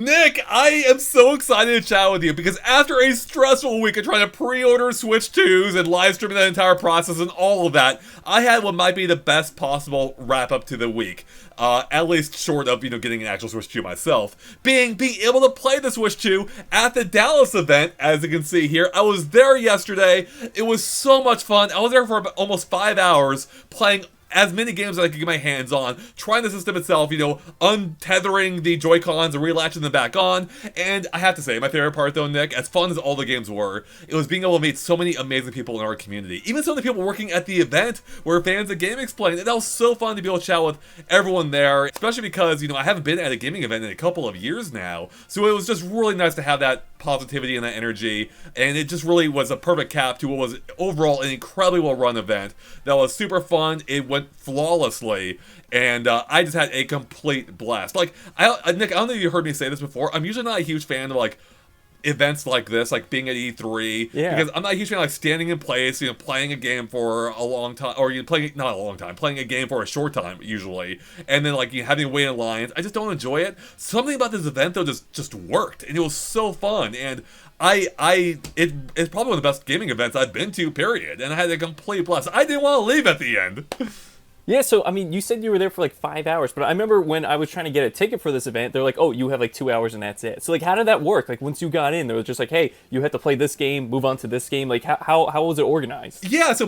Nick, I am so excited to chat with you because after a stressful week of trying to pre-order Switch 2s and live streaming that entire process and all of that, I had what might be the best possible wrap-up to the week. At least short of, getting an actual Switch 2 myself. Being able to play the Switch 2 at the Dallas event, as you can see here. I was there yesterday. It was so much fun. I was there for almost 5 hours playing as many games as I could get my hands on, trying the system itself, untethering the Joy-Cons and relatching them back on. And I have to say, my favorite part though, Nick, as fun as all the games were, it was being able to meet so many amazing people in our community. Even some of the people working at the event were fans of GameXplain, and that was so fun to be able to chat with everyone there, especially because, I haven't been at a gaming event in a couple of years now. So it was just really nice to have that positivity and that energy, and it just really was a perfect cap to what was overall an incredibly well-run event that was super fun. It went flawlessly, and I just had a complete blast. Nick, I don't know if you heard me say this before, I'm usually not a huge fan of events like this, like being at E3, because I'm not a huge fan of standing in place, playing a game for a long time, or playing a game for a short time usually, and then having to wait in lines. I just don't enjoy it. Something about this event though just worked, and it was so fun, and it's probably one of the best gaming events I've been to, period, and I had a complete blast. I didn't want to leave at the end. Yeah, so, you said you were there for 5 hours, but I remember when I was trying to get a ticket for this event, they're like, oh, you have 2 hours and that's it. So, how did that work? Once you got in, they were just like, hey, you have to play this game, move on to this game. How was it organized? Yeah, so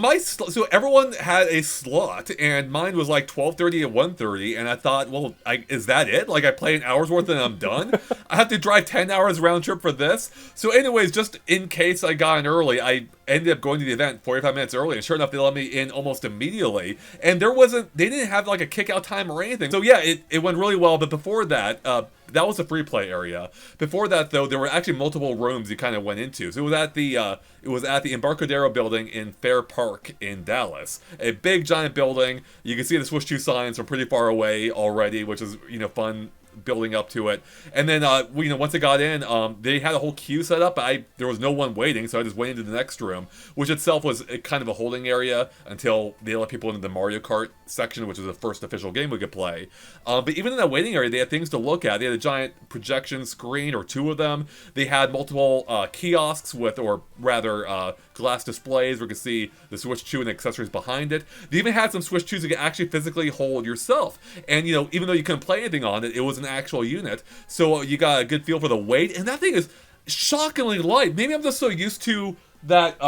everyone had a slot, and mine was 12:30 and 1:30, and I thought, well, is that it? I play an hour's worth and I'm done? I have to drive 10 hours round trip for this? So anyways, just in case I got in early, I ended up going to the event 45 minutes early, and sure enough, they let me in almost immediately, and they didn't have a kick out time or anything. So yeah, it went really well. But before that, that was the free play area. Before that though, there were actually multiple rooms you kind of went into. So it was at the Embarcadero building in Fair Park in Dallas. A big giant building. You can see the Switch 2 signs from pretty far away already, which is fun building up to it. And then once I got in, they had a whole queue set up. There was no one waiting, so I just went into the next room, which itself was kind of a holding area until they let people into the Mario Kart section, which was the first official game we could play. But even in that waiting area, they had things to look at. They had a giant projection screen, or two of them. They had multiple kiosks or rather glass displays where you could see the Switch 2 and the accessories behind it. They even had some Switch 2s you could actually physically hold yourself. And, even though you couldn't play anything on it, it was an actual unit. So you got a good feel for the weight. And that thing is shockingly light. Maybe I'm just so used to that,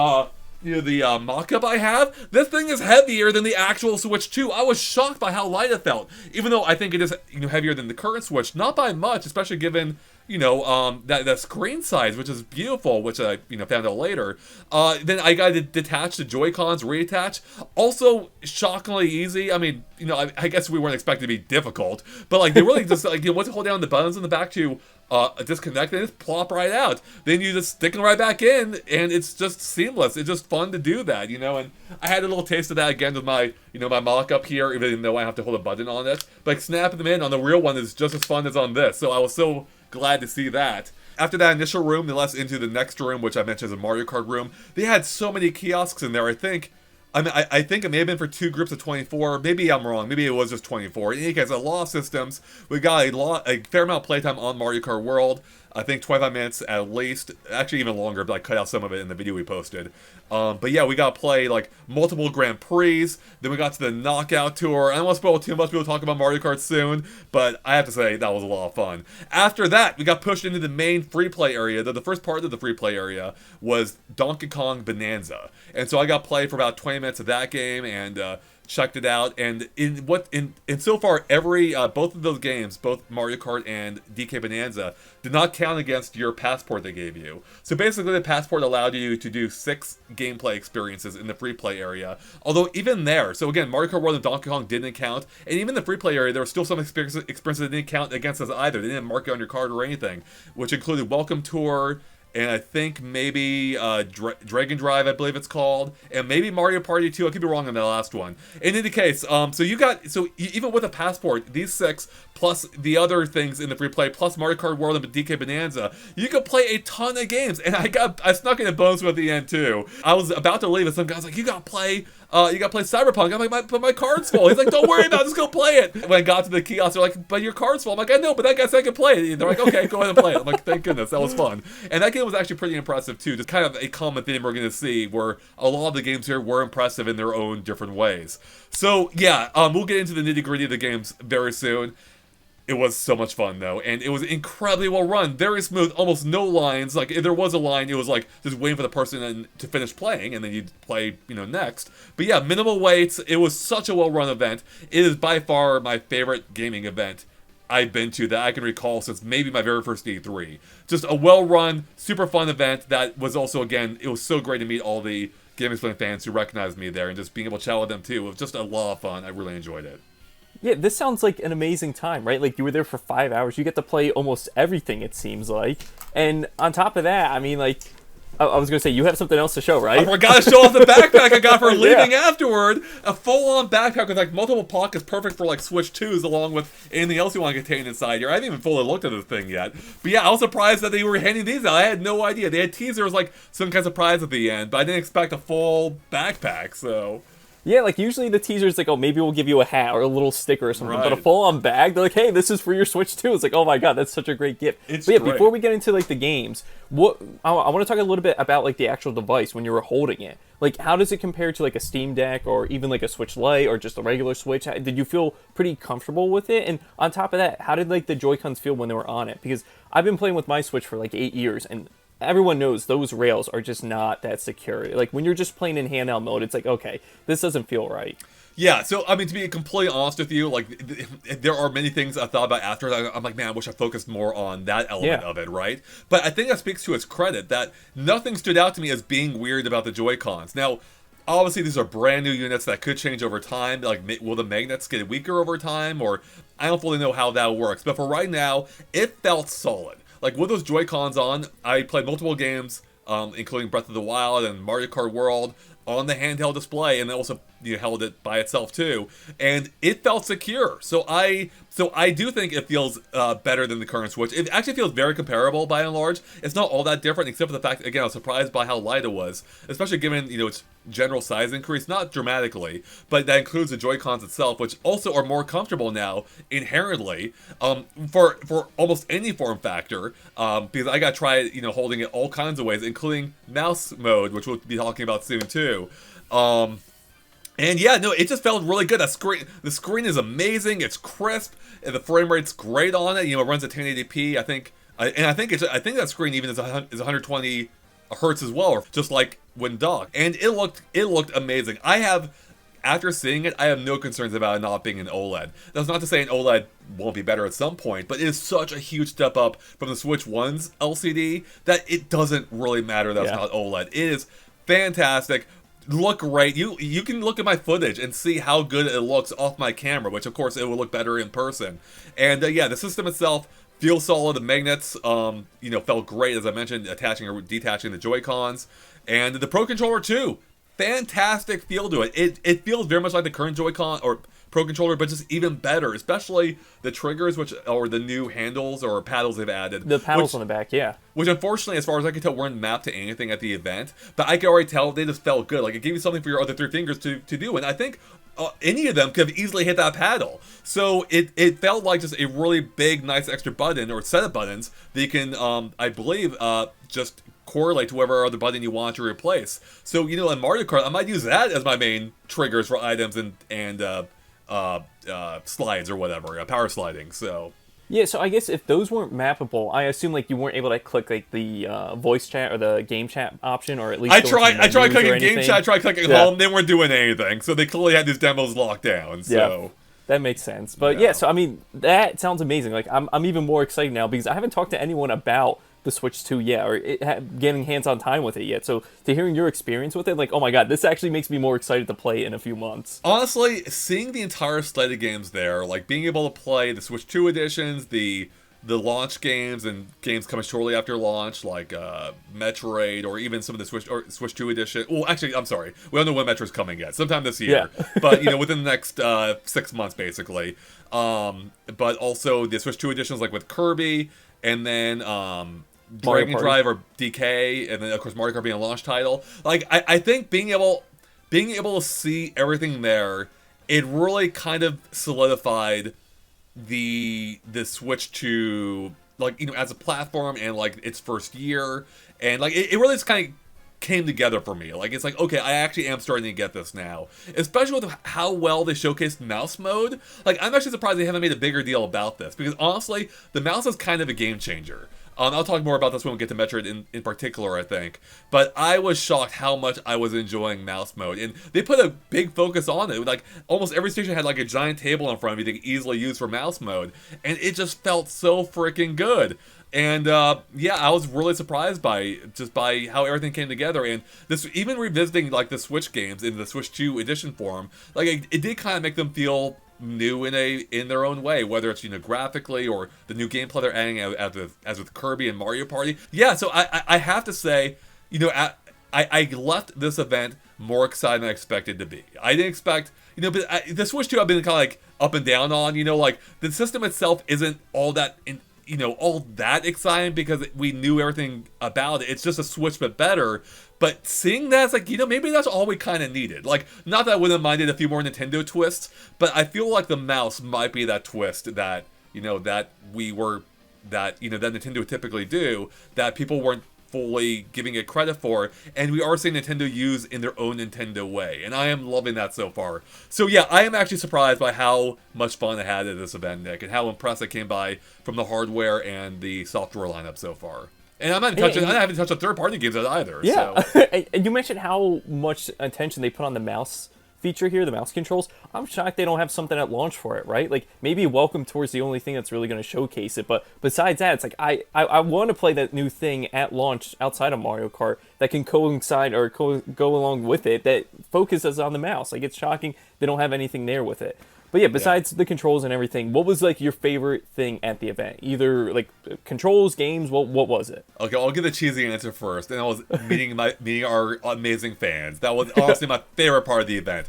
the mock-up I have. This thing is heavier than the actual Switch 2. I was shocked by how light it felt. Even though I think it is, heavier than the current Switch. Not by much, especially given that screen size, which is beautiful, which I, found out later. Then I got to detach the Joy-Cons, reattach. Also, shockingly easy. I guess we weren't expected to be difficult, but they really just, once you hold down the buttons in the back to disconnect, and just plop right out. Then you just stick them right back in, and it's just seamless. It's just fun to do that, and I had a little taste of that again with my, my mock-up here, even though I have to hold a button on it. But snapping them in on the real one is just as fun as on this, so I was so glad to see that. After that initial room, they let us into the next room, which I mentioned is a Mario Kart room. They had so many kiosks in there, I think it may have been for 2 groups of 24. Maybe I'm wrong. Maybe it was just 24. In any case, a lot of systems. We got a fair amount of playtime on Mario Kart World. I think 25 minutes at least. Actually, even longer, but I cut out some of it in the video we posted. But yeah, we got to play multiple Grand Prix. Then we got to the Knockout Tour. I don't want to spoil too much. We'll talk about Mario Kart soon. But I have to say, that was a lot of fun. After that, we got pushed into the main free play area. The first part of the free play area was Donkey Kong Bonanza. And so I got to play for about 20 minutes of that game, and checked it out, and so far both of those games, both Mario Kart and DK Bonanza, did not count against your passport they gave you. So basically the passport allowed you to do 6 gameplay experiences in the free play area. Although even there, so again, Mario Kart World and Donkey Kong didn't count, and even the free play area, there were still some experiences that didn't count against us either. They didn't mark it on your card or anything, which included Welcome Tour, and I think maybe Dragon Drive, I believe it's called, and maybe Mario Party 2. I could be wrong on that last one. In any case, so even with a passport, these 6 plus the other things in the free play, plus Mario Kart World and DK Bonanza, you could play a ton of games. And I snuck in a bonus at the end too. I was about to leave, and some guy's like, "You gotta play you gotta play Cyberpunk. I'm like, but my card's full. He's like, don't worry about it, just go play it. When I got to the kiosk, they're like, but your card's full. I'm like, I know, but I guess I can play it. They're like, okay, go ahead and play it. I'm like, thank goodness, that was fun. And that game was actually pretty impressive too. Just kind of a common theme we're gonna see, where a lot of the games here were impressive in their own different ways. So yeah, we'll get into the nitty gritty of the games very soon. It was so much fun, though, and it was incredibly well run. Very smooth, almost no lines. Like, if there was a line, it was like just waiting for the person to finish playing, and then you'd play, next. But yeah, minimal waits. It was such a well-run event. It is by far my favorite gaming event I've been to that I can recall since maybe my very first E3. Just a well-run, super fun event that was also, again, it was so great to meet all the GameXplain fans who recognized me there, and just being able to chat with them, too. It was just a lot of fun. I really enjoyed it. Yeah, this sounds like an amazing time, right? Like, you were there for 5 hours. You get to play almost everything, it seems like. And on top of that, I mean, like, I was going to say, you have something else to show, right? I forgot to show off the backpack I got for leaving afterward. A full-on backpack with, like, multiple pockets, perfect for, like, Switch 2s, along with anything else you want to contain inside here. I haven't even fully looked at this thing yet. But yeah, I was surprised that they were handing these out. I had no idea. They had teasers, like, some kind of surprise at the end, but I didn't expect a full backpack, so... Yeah, like, usually the teaser's like, oh, maybe we'll give you a hat or a little sticker or something. Right. But a full-on bag, they're like, hey, this is for your Switch 2. It's like, oh my god, that's such a great gift. It's but yeah, great. before we get into, like, the games, I want to talk a little bit about, like, the actual device when you were holding it. Like, how does it compare to, like, a Steam Deck or even, like, a Switch Lite or just a regular Switch? Did you feel pretty comfortable with it? And on top of that, how did, like, the Joy-Cons feel when they were on it? Because I've been playing with my Switch for, like, 8 years, and everyone knows those rails are just not that secure. Like, when you're just playing in handheld mode, it's like, okay, this doesn't feel right. Yeah, so, I mean, to be completely honest with you, like, there are many things I thought about after. I'm like, man, I wish I focused more on that element of it, right? But I think that speaks to its credit, that nothing stood out to me as being weird about the Joy-Cons. Now, obviously, these are brand new units that could change over time. Like, will the magnets get weaker over time? Or, I don't fully know how that works. But for right now, it felt solid. Like, with those Joy-Cons on, I played multiple games, including Breath of the Wild and Mario Kart World, on the handheld display, and also held it by itself too, and it felt secure. So I do think it feels better than the current Switch. It actually feels very comparable by and large. It's not all that different, except for the fact, again, I was surprised by how light it was, especially given its general size increase, not dramatically, but that includes the Joy-Cons itself, which also are more comfortable now inherently for almost any form factor. Because I got to try holding it all kinds of ways, including mouse mode, which we'll be talking about soon too. And yeah, no, it just felt really good. The screen is amazing. It's crisp, and the frame rate's great on it. It runs at 1080p. I think that screen even is 120 hertz as well, just like when docked. And it looked amazing. After seeing it, I have no concerns about it not being an OLED. That's not to say an OLED won't be better at some point, but it is such a huge step up from the Switch 1's LCD that it doesn't really matter that it's not OLED. It is fantastic. Look great. You can look at my footage and see how good it looks off my camera, which of course it will look better in person. And yeah, the system itself feels solid. The magnets, felt great, as I mentioned, attaching or detaching the Joy-Cons, and the Pro Controller too. Fantastic feel to it. It feels very much like the current Joy-Con or Pro Controller, but just even better, especially the triggers, or the new handles or paddles they've added. The paddles on the back, yeah. Which, unfortunately, as far as I can tell, weren't mapped to anything at the event. But I could already tell they just felt good. Like, it gave you something for your other three fingers to do. And I think any of them could have easily hit that paddle. So it felt like just a really big, nice extra button, or set of buttons, that you can, I believe, just correlate to whatever other button you want to replace. So, in Mario Kart, I might use that as my main triggers for items and slides or whatever, power sliding. So yeah, so I guess if those weren't mappable, I assume like you weren't able to click like the voice chat or the game chat option, or at least I tried clicking game chat, I tried clicking home, they weren't doing anything. So they clearly had these demos locked down. So that makes sense. But yeah, so I mean, that sounds amazing. Like I'm even more excited now because I haven't talked to anyone about the Switch 2 yet, or getting hands-on time with it yet. So to hearing your experience with it, like, oh my god, this actually makes me more excited to play in a few months. Honestly, seeing the entire slate of games there, like being able to play the Switch 2 editions, the launch games and games coming shortly after launch, like Metroid, or even some of the Switch 2 edition. Well, actually, I'm sorry, we don't know when Metroid's coming yet. Sometime this year, but within the next 6 months, basically. But also the Switch 2 editions, like with Kirby, and then Dragon Drive or DK, and then of course Mario Kart being a launch title. Like I think being able being able to see everything there, it really kind of solidified the Switch to, like, you know, as a platform and like its first year, and like it really just kind of came together for me. Like, it's like, okay, I actually am starting to get this now, especially with how well they showcased mouse mode. Like, I'm actually surprised they haven't made a bigger deal about this, because honestly, the mouse is kind of a game changer. I'll talk more about this when we get to Metroid in particular, I think. But I was shocked how much I was enjoying mouse mode. And they put a big focus on it. Like, almost every station had like a giant table in front of you that you could easily use for mouse mode. And it just felt so freaking good. And yeah, I was really surprised by how everything came together. And this, even revisiting like the Switch games in the Switch 2 edition form, like it did kind of make them feel new in their own way, whether it's, you know, graphically or the new gameplay they're adding as with Kirby and Mario Party. Yeah, so I have to say, you know, I left this event more excited than I expected to be. I didn't expect, you know, but the Switch 2 I've been kind of like up and down on, you know, like the system itself isn't all that exciting because we knew everything about it. It's just a Switch but better. But seeing that, it's like, you know, maybe that's all we kind of needed. Like, not that I wouldn't have minded a few more Nintendo twists, but I feel like the mouse might be that twist that, you know, that Nintendo typically do, that people weren't fully giving it credit for, and we are seeing Nintendo use in their own Nintendo way, and I am loving that so far. So yeah, I am actually surprised by how much fun I had at this event, Nick, and how impressed I came by from the hardware and the software lineup so far. And I haven't touched the third-party games either. Yeah, so. And you mentioned how much attention they put on the mouse feature here, the mouse controls. I'm shocked they don't have something at launch for it, right? Like, maybe Welcome Tour's the only thing that's really going to showcase it, but besides that, it's like, I want to play that new thing at launch outside of Mario Kart that can coincide or go along with it, that focuses on the mouse. Like, it's shocking they don't have anything there with it. But yeah, besides the controls and everything, what was like your favorite thing at the event? Either like controls, games, what was it? Okay, I'll give the cheesy answer first, and that was meeting our amazing fans. That was honestly my favorite part of the event.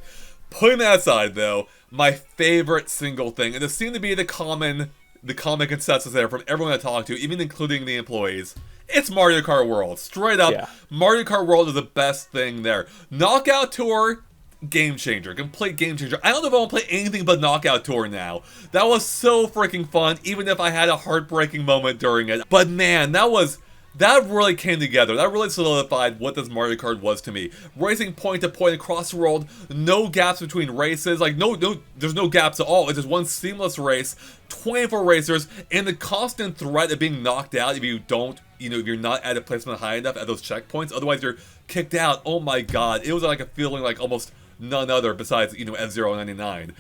Putting that aside, though, my favorite single thing, and this seemed to be the common consensus there from everyone I talked to, even including the employees, it's Mario Kart World. Straight up, Mario Kart World is the best thing there. Knockout Tour, game changer, complete game changer. I don't know if I want to play anything but Knockout Tour now. That was so freaking fun, even if I had a heartbreaking moment during it. But man, that really came together. That really solidified what this Mario Kart was to me. Racing point to point across the world, no gaps between races, like there's no gaps at all. It's just one seamless race, 24 racers, and the constant threat of being knocked out if you don't, you know, if you're not at a placement high enough at those checkpoints. Otherwise, you're kicked out. Oh my god, it was like a feeling like almost none other besides, you know, F-Zero 99,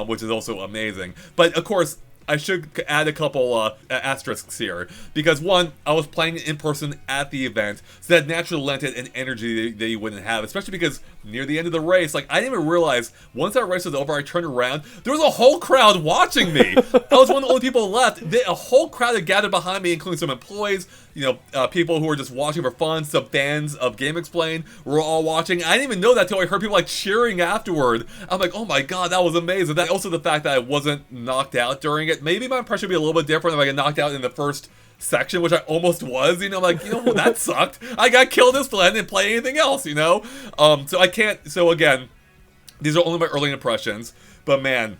which is also amazing. But of course, I should add a couple asterisks here, because one, I was playing in person at the event, so that naturally lent it an energy that you wouldn't have, especially because near the end of the race, like, I didn't even realize, once that race was over, I turned around, there was a whole crowd watching me. I was one of the only people left. A whole crowd had gathered behind me, including some employees, you know, people who were just watching for fun, some fans of GameXplain were all watching. I didn't even know that till I heard people like cheering afterward. I'm like, oh my god, that was amazing. That also the fact that I wasn't knocked out during it. Maybe my impression would be a little bit different if I get knocked out in the first section, which I almost was, you know, like, you know, well, that sucked. I got killed this plan and didn't play anything else, you know? So again, these are only my early impressions, but man,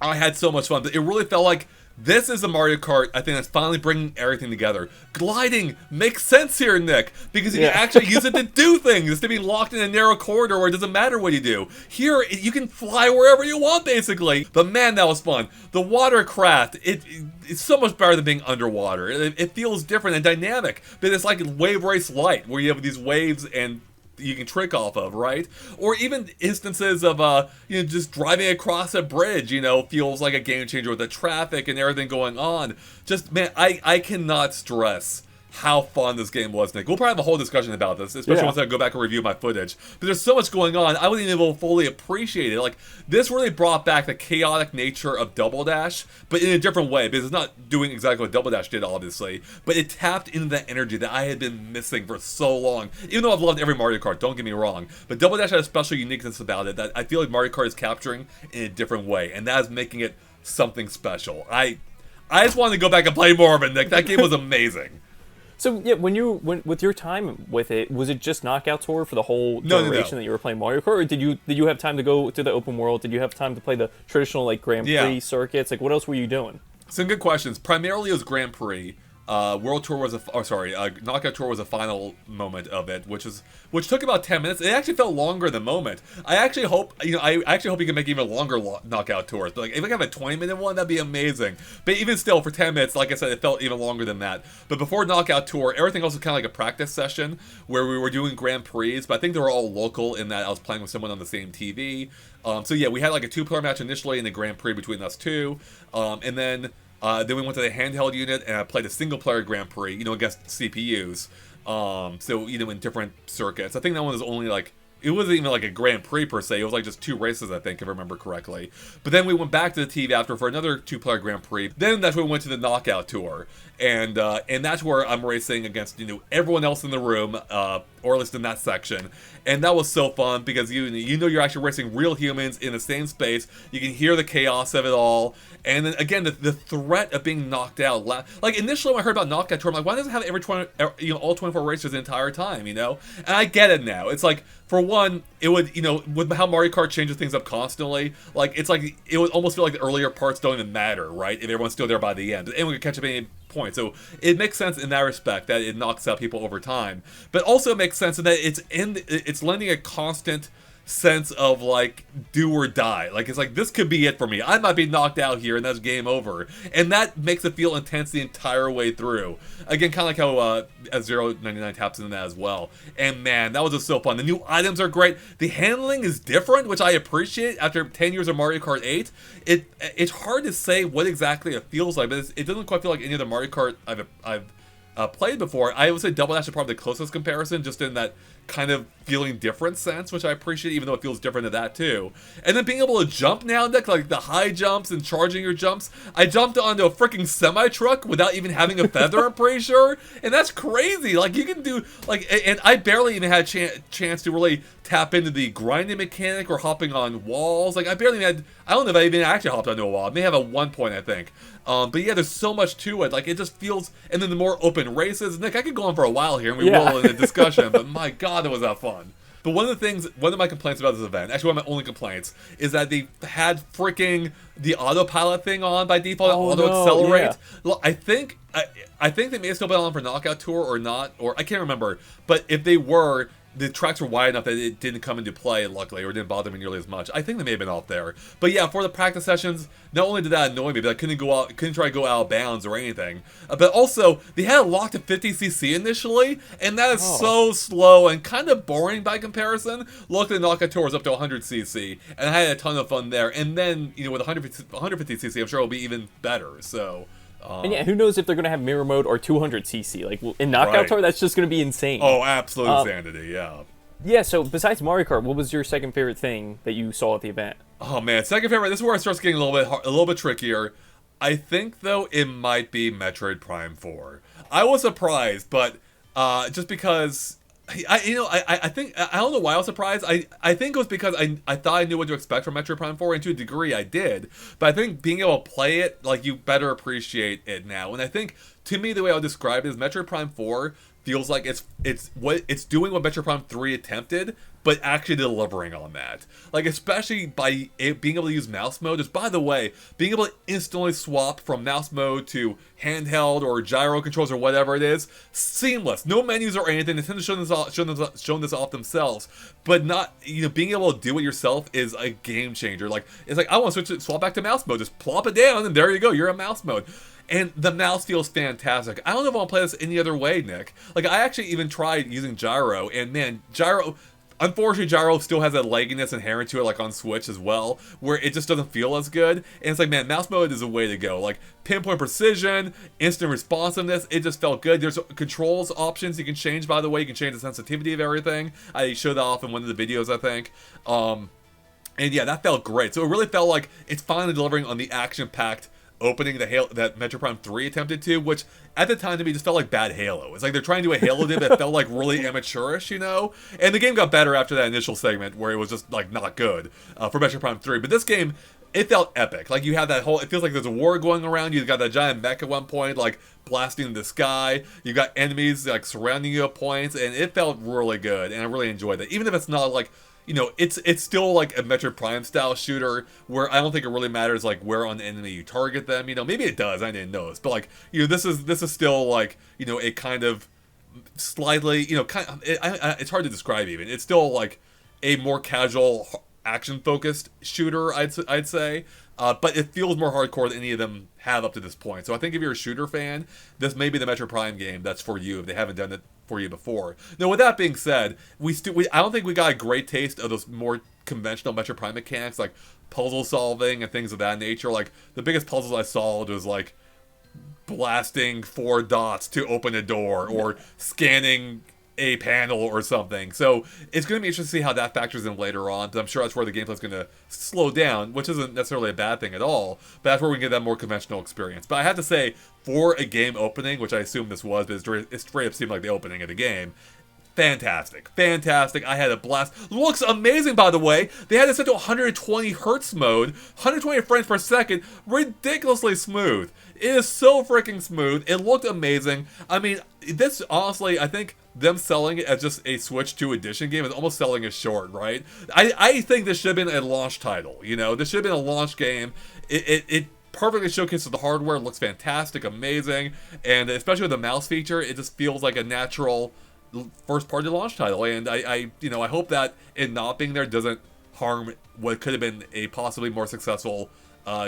I had so much fun. It really felt like this is the Mario Kart, I think, that's finally bringing everything together. Gliding makes sense here, Nick, because you can actually use it to do things, instead of being locked in a narrow corridor where it doesn't matter what you do. Here, you can fly wherever you want, basically. But man, that was fun. The watercraft, it's so much better than being underwater. It feels different and dynamic, but it's like Wave Race Light, where you have these waves and you can trick off of, right? Or even instances of, you know, just driving across a bridge, you know, feels like a game changer with the traffic and everything going on. Just, man, I cannot stress how fun this game was, Nick. We'll probably have a whole discussion about this, especially once I go back and review my footage. But there's so much going on, I wasn't even able to fully appreciate it. Like, this really brought back the chaotic nature of Double Dash, but in a different way, because it's not doing exactly what Double Dash did, obviously, but it tapped into that energy that I had been missing for so long. Even though I've loved every Mario Kart, don't get me wrong, but Double Dash had a special uniqueness about it that I feel like Mario Kart is capturing in a different way, and that is making it something special. I just wanted to go back and play more of it, Nick. That game was amazing. So yeah, with your time with it, was it just Knockout Tour for the whole generation that you were playing Mario Kart, or did you have time to go to the open world? Did you have time to play the traditional like Grand Prix circuits? Like what else were you doing? Some good questions. Primarily it was Grand Prix. World Tour was Knockout Tour was a final moment of it, which took about 10 minutes. It actually felt longer than moment. I actually hope you can make even longer Knockout Tours. But like if I can have a 20-minute one, that'd be amazing. But even still, for 10 minutes, like I said, it felt even longer than that. But before Knockout Tour, everything else was kind of like a practice session where we were doing Grand Prix. But I think they were all local in that I was playing with someone on the same TV. So yeah, we had like a 2-player match initially in the Grand Prix between us two, and then we went to the handheld unit and I played a single-player Grand Prix, against CPUs. So, in different circuits. I think that one was only like, it wasn't even like a Grand Prix per se. It was like just 2 races, I think, if I remember correctly. But then we went back to the TV after for another 2-player Grand Prix. Then that's when we went to the Knockout Tour. And that's where I'm racing against, everyone else in the room, or at least in that section. And that was so fun because you're actually racing real humans in the same space. You can hear the chaos of it all. And then again, the threat of being knocked out. Like initially when I heard about Knockout Tour, I'm like, why doesn't it have all 24 racers the entire time, And I get it now. It's like, for one, it would, with how Mario Kart changes things up constantly, it's like, it would almost feel like the earlier parts don't even matter, right? If everyone's still there by the end. Anyone could catch up at any point. So it makes sense in that respect that it knocks out people over time. But also it makes sense in that it's lending a constant sense of like do or die. Like it's like this could be it for me. I might be knocked out here and that's game over. And that makes it feel intense the entire way through. Again, kind of like how F099 taps into that as well. And man, that was just so fun. The new items are great. The handling is different, which I appreciate after 10 years of Mario Kart 8. It's hard to say what exactly it feels like, but it doesn't quite feel like any of the Mario Kart I've played before. I would say Double Dash is probably the closest comparison, just in that kind of feeling different sense, which I appreciate, even though it feels different to that too. And then being able to jump now, Nick, like the high jumps and charging your jumps. I jumped onto a freaking semi-truck without even having a feather, I'm pretty sure. And that's crazy. Like, you can do, like, and I barely even had a chance to really tap into the grinding mechanic or hopping on walls. Like, I don't know if I even actually hopped onto a wall. I may have at one point, I think. But yeah, there's so much to it. Like, it just feels, and then the more open races. Nick, I could go on for a while here, and we will in a discussion, but my God, it was that fun. But one of my complaints about this event, actually one of my only complaints, is that they had freaking the autopilot thing on by default, auto-accelerate. Yeah. I think they may have still been on for Knockout Tour or not, or I can't remember. But if they were, the tracks were wide enough that it didn't come into play, luckily, or didn't bother me nearly as much. I think they may have been off there. But yeah, for the practice sessions, not only did that annoy me, but I couldn't try to go out of bounds or anything. But also, they had it locked at 50cc initially, and that is so slow and kind of boring by comparison. Luckily, Knockout Tour was up to 100cc, and I had a ton of fun there. And then, with 150cc, I'm sure it'll be even better. So. And yeah, who knows if they're going to have mirror mode or 200cc. Like, in Knockout Tour, that's just going to be insane. Oh, absolute insanity, yeah. Yeah, so besides Mario Kart, what was your second favorite thing that you saw at the event? Oh, man, second favorite, this is where it starts getting a little bit trickier. I think, though, it might be Metroid Prime 4. I was surprised, but just because... I think I don't know why I was surprised. I think it was because I thought I knew what to expect from Metroid Prime 4, and to a degree I did. But I think being able to play it, like, you better appreciate it now. And I think, to me, the way I would describe it is Metroid Prime 4 feels like it's doing what Metroid Prime 3 attempted, but actually delivering on that. Like, especially by it being able to use mouse mode. Just, by the way, being able to instantly swap from mouse mode to handheld or gyro controls or whatever it is, seamless. No menus or anything. Nintendo's shown this off themselves, but not, being able to do it yourself is a game changer. Like, it's like, I want to swap back to mouse mode. Just plop it down, and there you go. You're in mouse mode. And the mouse feels fantastic. I don't know if I'll play this any other way, Nick. Like, I actually even tried using gyro, and man, unfortunately, gyro still has that lagginess inherent to it, like on Switch as well, where it just doesn't feel as good. And it's like, man, mouse mode is a way to go. Like, pinpoint precision, instant responsiveness, it just felt good. There's controls options you can change, by the way. You can change the sensitivity of everything. I showed that off in one of the videos, I think. And yeah, that felt great. So it really felt like it's finally delivering on the action-packed opening that Metroid Prime 3 attempted to, which at the time to me just felt like bad Halo. It's like they're trying to do a Halo dip that felt like really amateurish, And the game got better after that initial segment where it was just like not good for Metroid Prime 3. But this game, it felt epic. Like, you have that whole, it feels like there's a war going around. You've got that giant mech at one point, like, blasting the sky. You got enemies, like, surrounding you at points, and it felt really good, and I really enjoyed it. Even if it's not, like, you know, it's still like a Metroid Prime style shooter where I don't think it really matters like where on the enemy you target them. You know, maybe it does. I didn't notice, but like, you know, this is still like, you know, a kind of slightly, you know, it's hard to describe even. It's still like a more casual action focused shooter. I'd say. But it feels more hardcore than any of them have up to this point. So I think if you're a shooter fan, this may be the Metroid Prime game that's for you if they haven't done it for you before. Now, with that being said, I don't think we got a great taste of those more conventional Metroid Prime mechanics, like puzzle solving and things of that nature. Like, the biggest puzzles I solved was like blasting 4 dots to open a door or scanning a panel or something. So it's going to be interesting to see how that factors in later on. I'm sure that's where the gameplay's going to slow down, which isn't necessarily a bad thing at all. But that's where we get that more conventional experience. But I have to say, for a game opening, which I assume this was, but it straight up seemed like the opening of the game, fantastic. Fantastic. I had a blast. Looks amazing, by the way. They had it set to 120 hertz mode, 120 frames per second, ridiculously smooth. It is so freaking smooth. It looked amazing. I mean, this, honestly, I think them selling it as just a Switch 2 edition game is almost selling it short, right? I think this should have been a launch title, you know? This should have been a launch game. It perfectly showcases the hardware. It looks fantastic, amazing, and especially with the mouse feature, it just feels like a natural first-party launch title. And I hope that it not being there doesn't harm what could have been a possibly more successful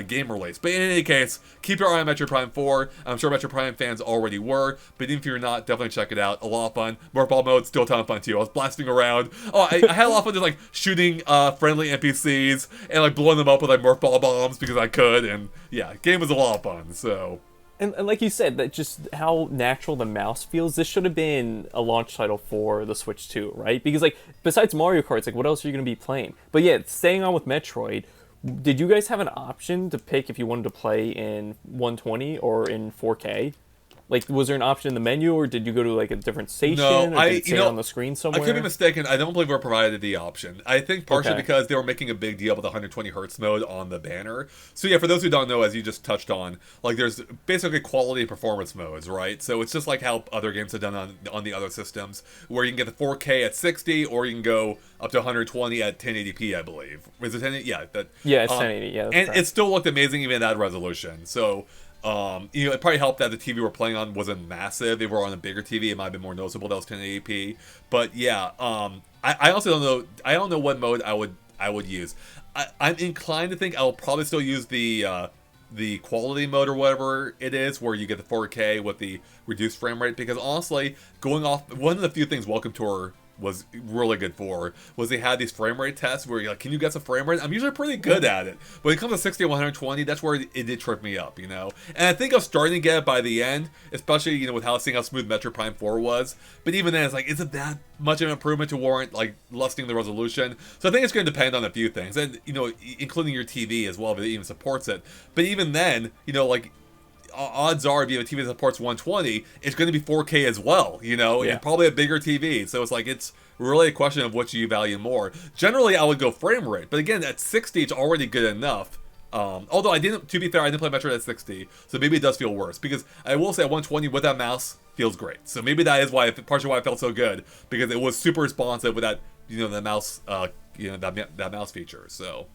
game release. But in any case, keep your eye on Metroid Prime 4. I'm sure Metroid Prime fans already were, but even if you're not, definitely check it out. A lot of fun. Morph Ball mode, still a ton of fun too. I was blasting around. Oh, I had a lot of fun just like shooting friendly NPCs and like blowing them up with like Morph Ball bombs because I could. And yeah, game was a lot of fun. So. And like you said, that just how natural the mouse feels. This should have been a launch title for the Switch 2, right? Because like besides Mario Kart, it's like what else are you going to be playing? But yeah, staying on with Metroid. Did you guys have an option to pick if you wanted to play in 120 or in 4K? Like, was there an option in the menu, or did you go to like a different station? No, or did it say on the screen somewhere? I could be mistaken. I don't believe we were provided the option. I think partially because they were making a big deal with the 120 hertz mode on the banner. So yeah, for those who don't know, as you just touched on, like there's basically quality and performance modes, right? So it's just like how other games have done on the other systems, where you can get the 4K at 60, or you can go up to 120 at 1080p, I believe. Is it 1080? Yeah, it's 1080. Yeah, and it still looked amazing even at that resolution. So. It probably helped that the TV we're playing on wasn't massive. If we were on a bigger TV, it might have been more noticeable that was 1080p. But yeah, I also don't know. I don't know what mode I would use. I'm inclined to think I'll probably still use the quality mode or whatever it is, where you get the 4K with the reduced frame rate. Because honestly, going off one of the few things Welcome Tour was really good for was they had these frame rate tests where you're like, can you guess a frame rate? I'm usually pretty good at it. When it comes to 60 and 120, that's where it did trip me up, you know? And I think I was starting to get it by the end, especially, you know, with seeing how smooth Metroid Prime 4 was. But even then, it's like, is it that much of an improvement to warrant, like, lusting the resolution? So I think it's going to depend on a few things, and, you know, including your TV as well, if it even supports it. But even then, you know, like, odds are if you have a TV that supports 120, it's going to be 4K as well, you know, and probably a bigger TV. So it's like, it's really a question of what you value more. Generally, I would go frame rate, but again, at 60, it's already good enough. Although to be fair, I didn't play Metroid at 60, so maybe it does feel worse. Because I will say at 120 with that mouse feels great. So maybe that is partially why it felt so good, because it was super responsive with that, you know, the mouse, that mouse feature. So.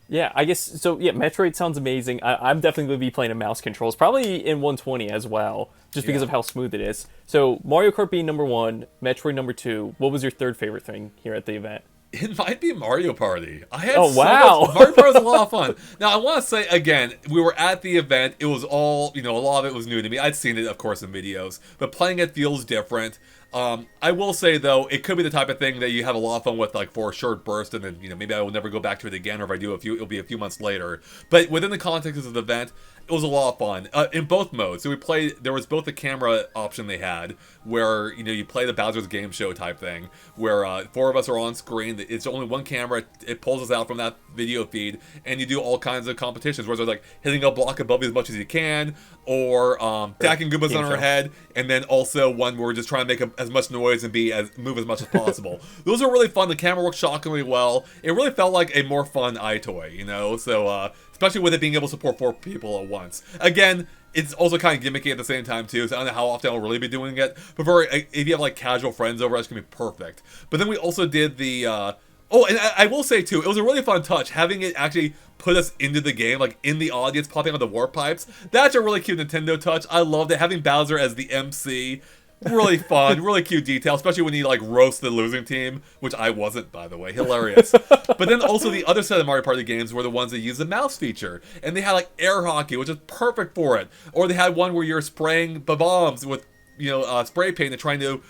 Yeah, I guess, so yeah, Metroid sounds amazing. I'm definitely going to be playing in mouse controls, probably in 120 as well, just because of how smooth it is. So Mario Kart being number 1, Metroid number 2, what was your third favorite thing here at the event? It might be Mario Party. I had wow. Mario Party was a lot of fun. Now, I want to say, again, we were at the event. It was all, you know, a lot of it was new to me. I'd seen it, of course, in videos, but playing it feels different. I will say, though, it could be the type of thing that you have a lot of fun with, like, for a short burst, and then, you know, maybe I will never go back to it again, or if I do, it'll be a few months later. But within the context of the event, it was a lot of fun, in both modes. So there was both the camera option they had, where, you know, you play the Bowser's Game Show type thing, where 4 of us are on screen, it's only one camera, it pulls us out from that video feed, and you do all kinds of competitions, where it's like hitting a block above you as much as you can, or stacking Goombas on our head, and then also one where we're just trying to make as much noise and move as much as possible. Those are really fun. The camera works shockingly well. It really felt like a more fun iToy, you know? So, especially with it being able to support 4 people at once. Again, it's also kind of gimmicky at the same time, too, so I don't know how often I'll really be doing it. But if you have, like, casual friends over, that's going to be perfect. But then we also did the, oh, and I will say, too, it was a really fun touch, having it actually put us into the game, like, in the audience, popping on the warp pipes. That's a really cute Nintendo touch. I loved it. Having Bowser as the MC, really fun, really cute detail, especially when you, like, roast the losing team, which I wasn't, by the way. Hilarious. But then also the other set of Mario Party games were the ones that used the mouse feature. And they had, like, air hockey, which is perfect for it. Or they had one where you're spraying bombs with, you know, spray paint and trying to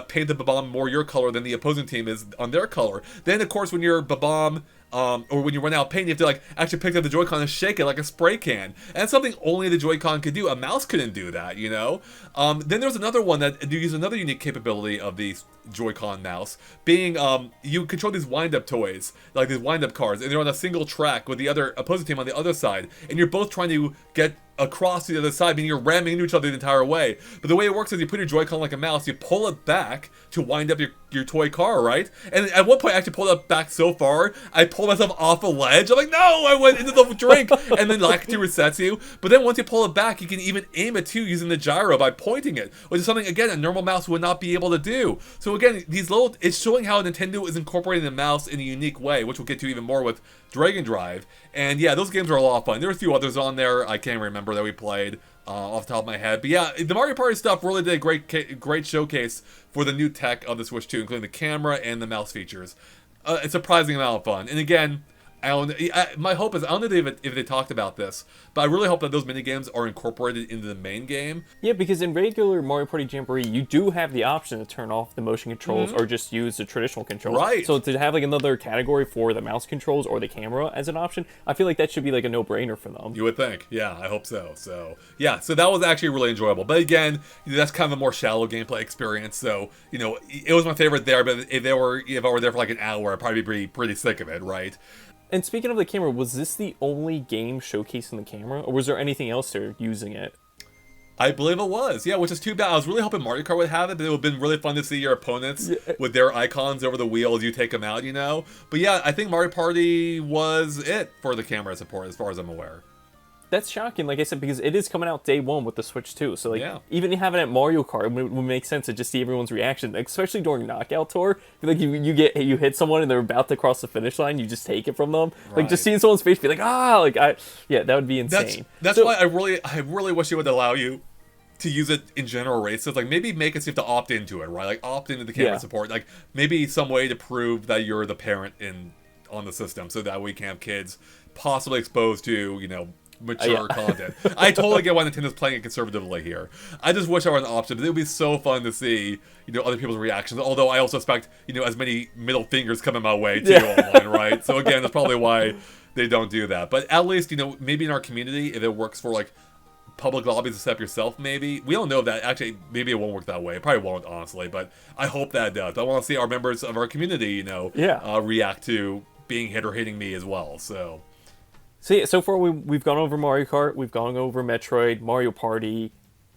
paint the bomb more your color than the opposing team is on their color. Then, of course, when you're bomb, or when you run out of paint, you have to, like, actually pick up the Joy-Con and shake it like a spray can. And that's something only the Joy-Con could do. A mouse couldn't do that, you know? Then there's another one that uses another unique capability of the Joy-Con mouse, being, you control these wind-up toys, like these wind-up cars, and they're on a single track with the other opposing team on the other side, and you're both trying to get across to the other side, meaning you're ramming into each other the entire way. But the way it works is you put your Joy-Con like a mouse, you pull it back to wind up your toy car, right? And at one point I actually pulled it back so far, I pulled myself off a ledge. I'm like, no, I went into the drink. And then like, it resets you. But then once you pull it back, you can even aim it too using the gyro by pointing it, which is something, again, a normal mouse would not be able to do. So again, it's showing how Nintendo is incorporating the mouse in a unique way, which we'll get to even more with Dragon Drive. And yeah, those games are a lot of fun. There were a few others on there I can't remember that we played off the top of my head. But yeah, the Mario Party stuff really did a great showcase for the new tech of the Switch 2, including the camera and the mouse features. A surprising amount of fun. And again, my hope is, I don't know if they talked about this, but I really hope that those minigames are incorporated into the main game. Yeah, because in regular Mario Party Jamboree, you do have the option to turn off the motion controls or just use the traditional controls. Right. So to have like another category for the mouse controls or the camera as an option, I feel like that should be like a no-brainer for them. You would think. Yeah, I hope so. So, yeah, so that was actually really enjoyable. But again, that's kind of a more shallow gameplay experience. So, you know, it was my favorite there, but if I were there for like an hour, I'd probably be pretty sick of it, right? And speaking of the camera, was this the only game showcasing the camera, or was there anything else they're using it? I believe it was, yeah, which is too bad. I was really hoping Mario Kart would have it, but it would have been really fun to see your opponents with their icons over the wheel as you take them out, you know? But yeah, I think Mario Party was it for the camera support, as far as I'm aware. That's shocking, like I said, because it is coming out day one with the Switch 2. So, like, even having it at Mario Kart would make sense to just see everyone's reaction, especially during Knockout Tour. Like, you hit someone and they're about to cross the finish line, you just take it from them. Right. Like, just seeing someone's face be like, yeah, that would be insane. That's why I really wish it would allow you to use it in general races. Like, maybe make it so you have to opt into it, right? Like, opt into the camera support. Like, maybe some way to prove that you're the parent on the system, so that we can have kids possibly exposed to, you know, mature content. I totally get why Nintendo's playing it conservatively here. I just wish I were an option, but it would be so fun to see, you know, other people's reactions. Although I also expect, you know, as many middle fingers coming my way too online, right? So again, that's probably why they don't do that. But at least, you know, maybe in our community, if it works for like public lobbies to set up yourself, maybe. We don't know if that. Actually, maybe it won't work that way. It probably won't, honestly, but I hope that does. I want to see our members of our community, you know, react to being hit or hitting me as well. So yeah, so far we've gone over Mario Kart, we've gone over Metroid, Mario Party.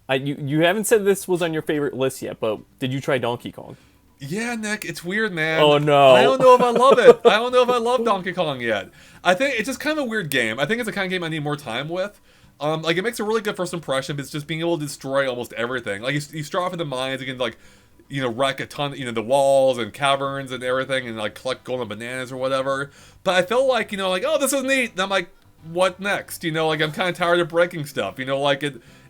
You haven't said this was on your favorite list yet, but did you try Donkey Kong? Yeah, Nick, it's weird, man. Oh, no. I don't know if I love it. I don't know if I love Donkey Kong yet. I think it's just kind of a weird game. I think it's the kind of game I need more time with. Like, it makes a really good first impression, but it's just being able to destroy almost everything. Like, you start off in the mines, you can, like, you know, wreck a ton, you know, the walls and caverns and everything, and like collect golden bananas or whatever. But I felt like, you know, like, oh, this is neat. And I'm like, what next? You know, like, I'm kind of tired of breaking stuff. You know, like,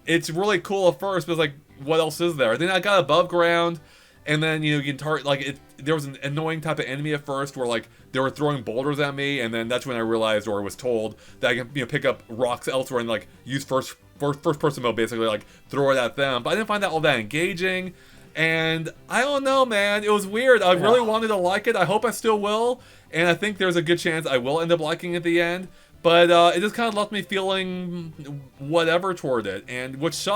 it's really cool at first, but it's like, what else is there? Then I got above ground, and then, you know, you can target, like, there was an annoying type of enemy at first where, like, they were throwing boulders at me, and then that's when I realized, or was told, that I can, you know, pick up rocks elsewhere and, like, use first person mode, basically, like, throw it at them. But I didn't find that all that engaging. And I don't know, man. It was weird. I really wanted to like it. I hope I still will. And I think there's a good chance I will end up liking it at the end. But it just kind of left me feeling whatever toward it. And which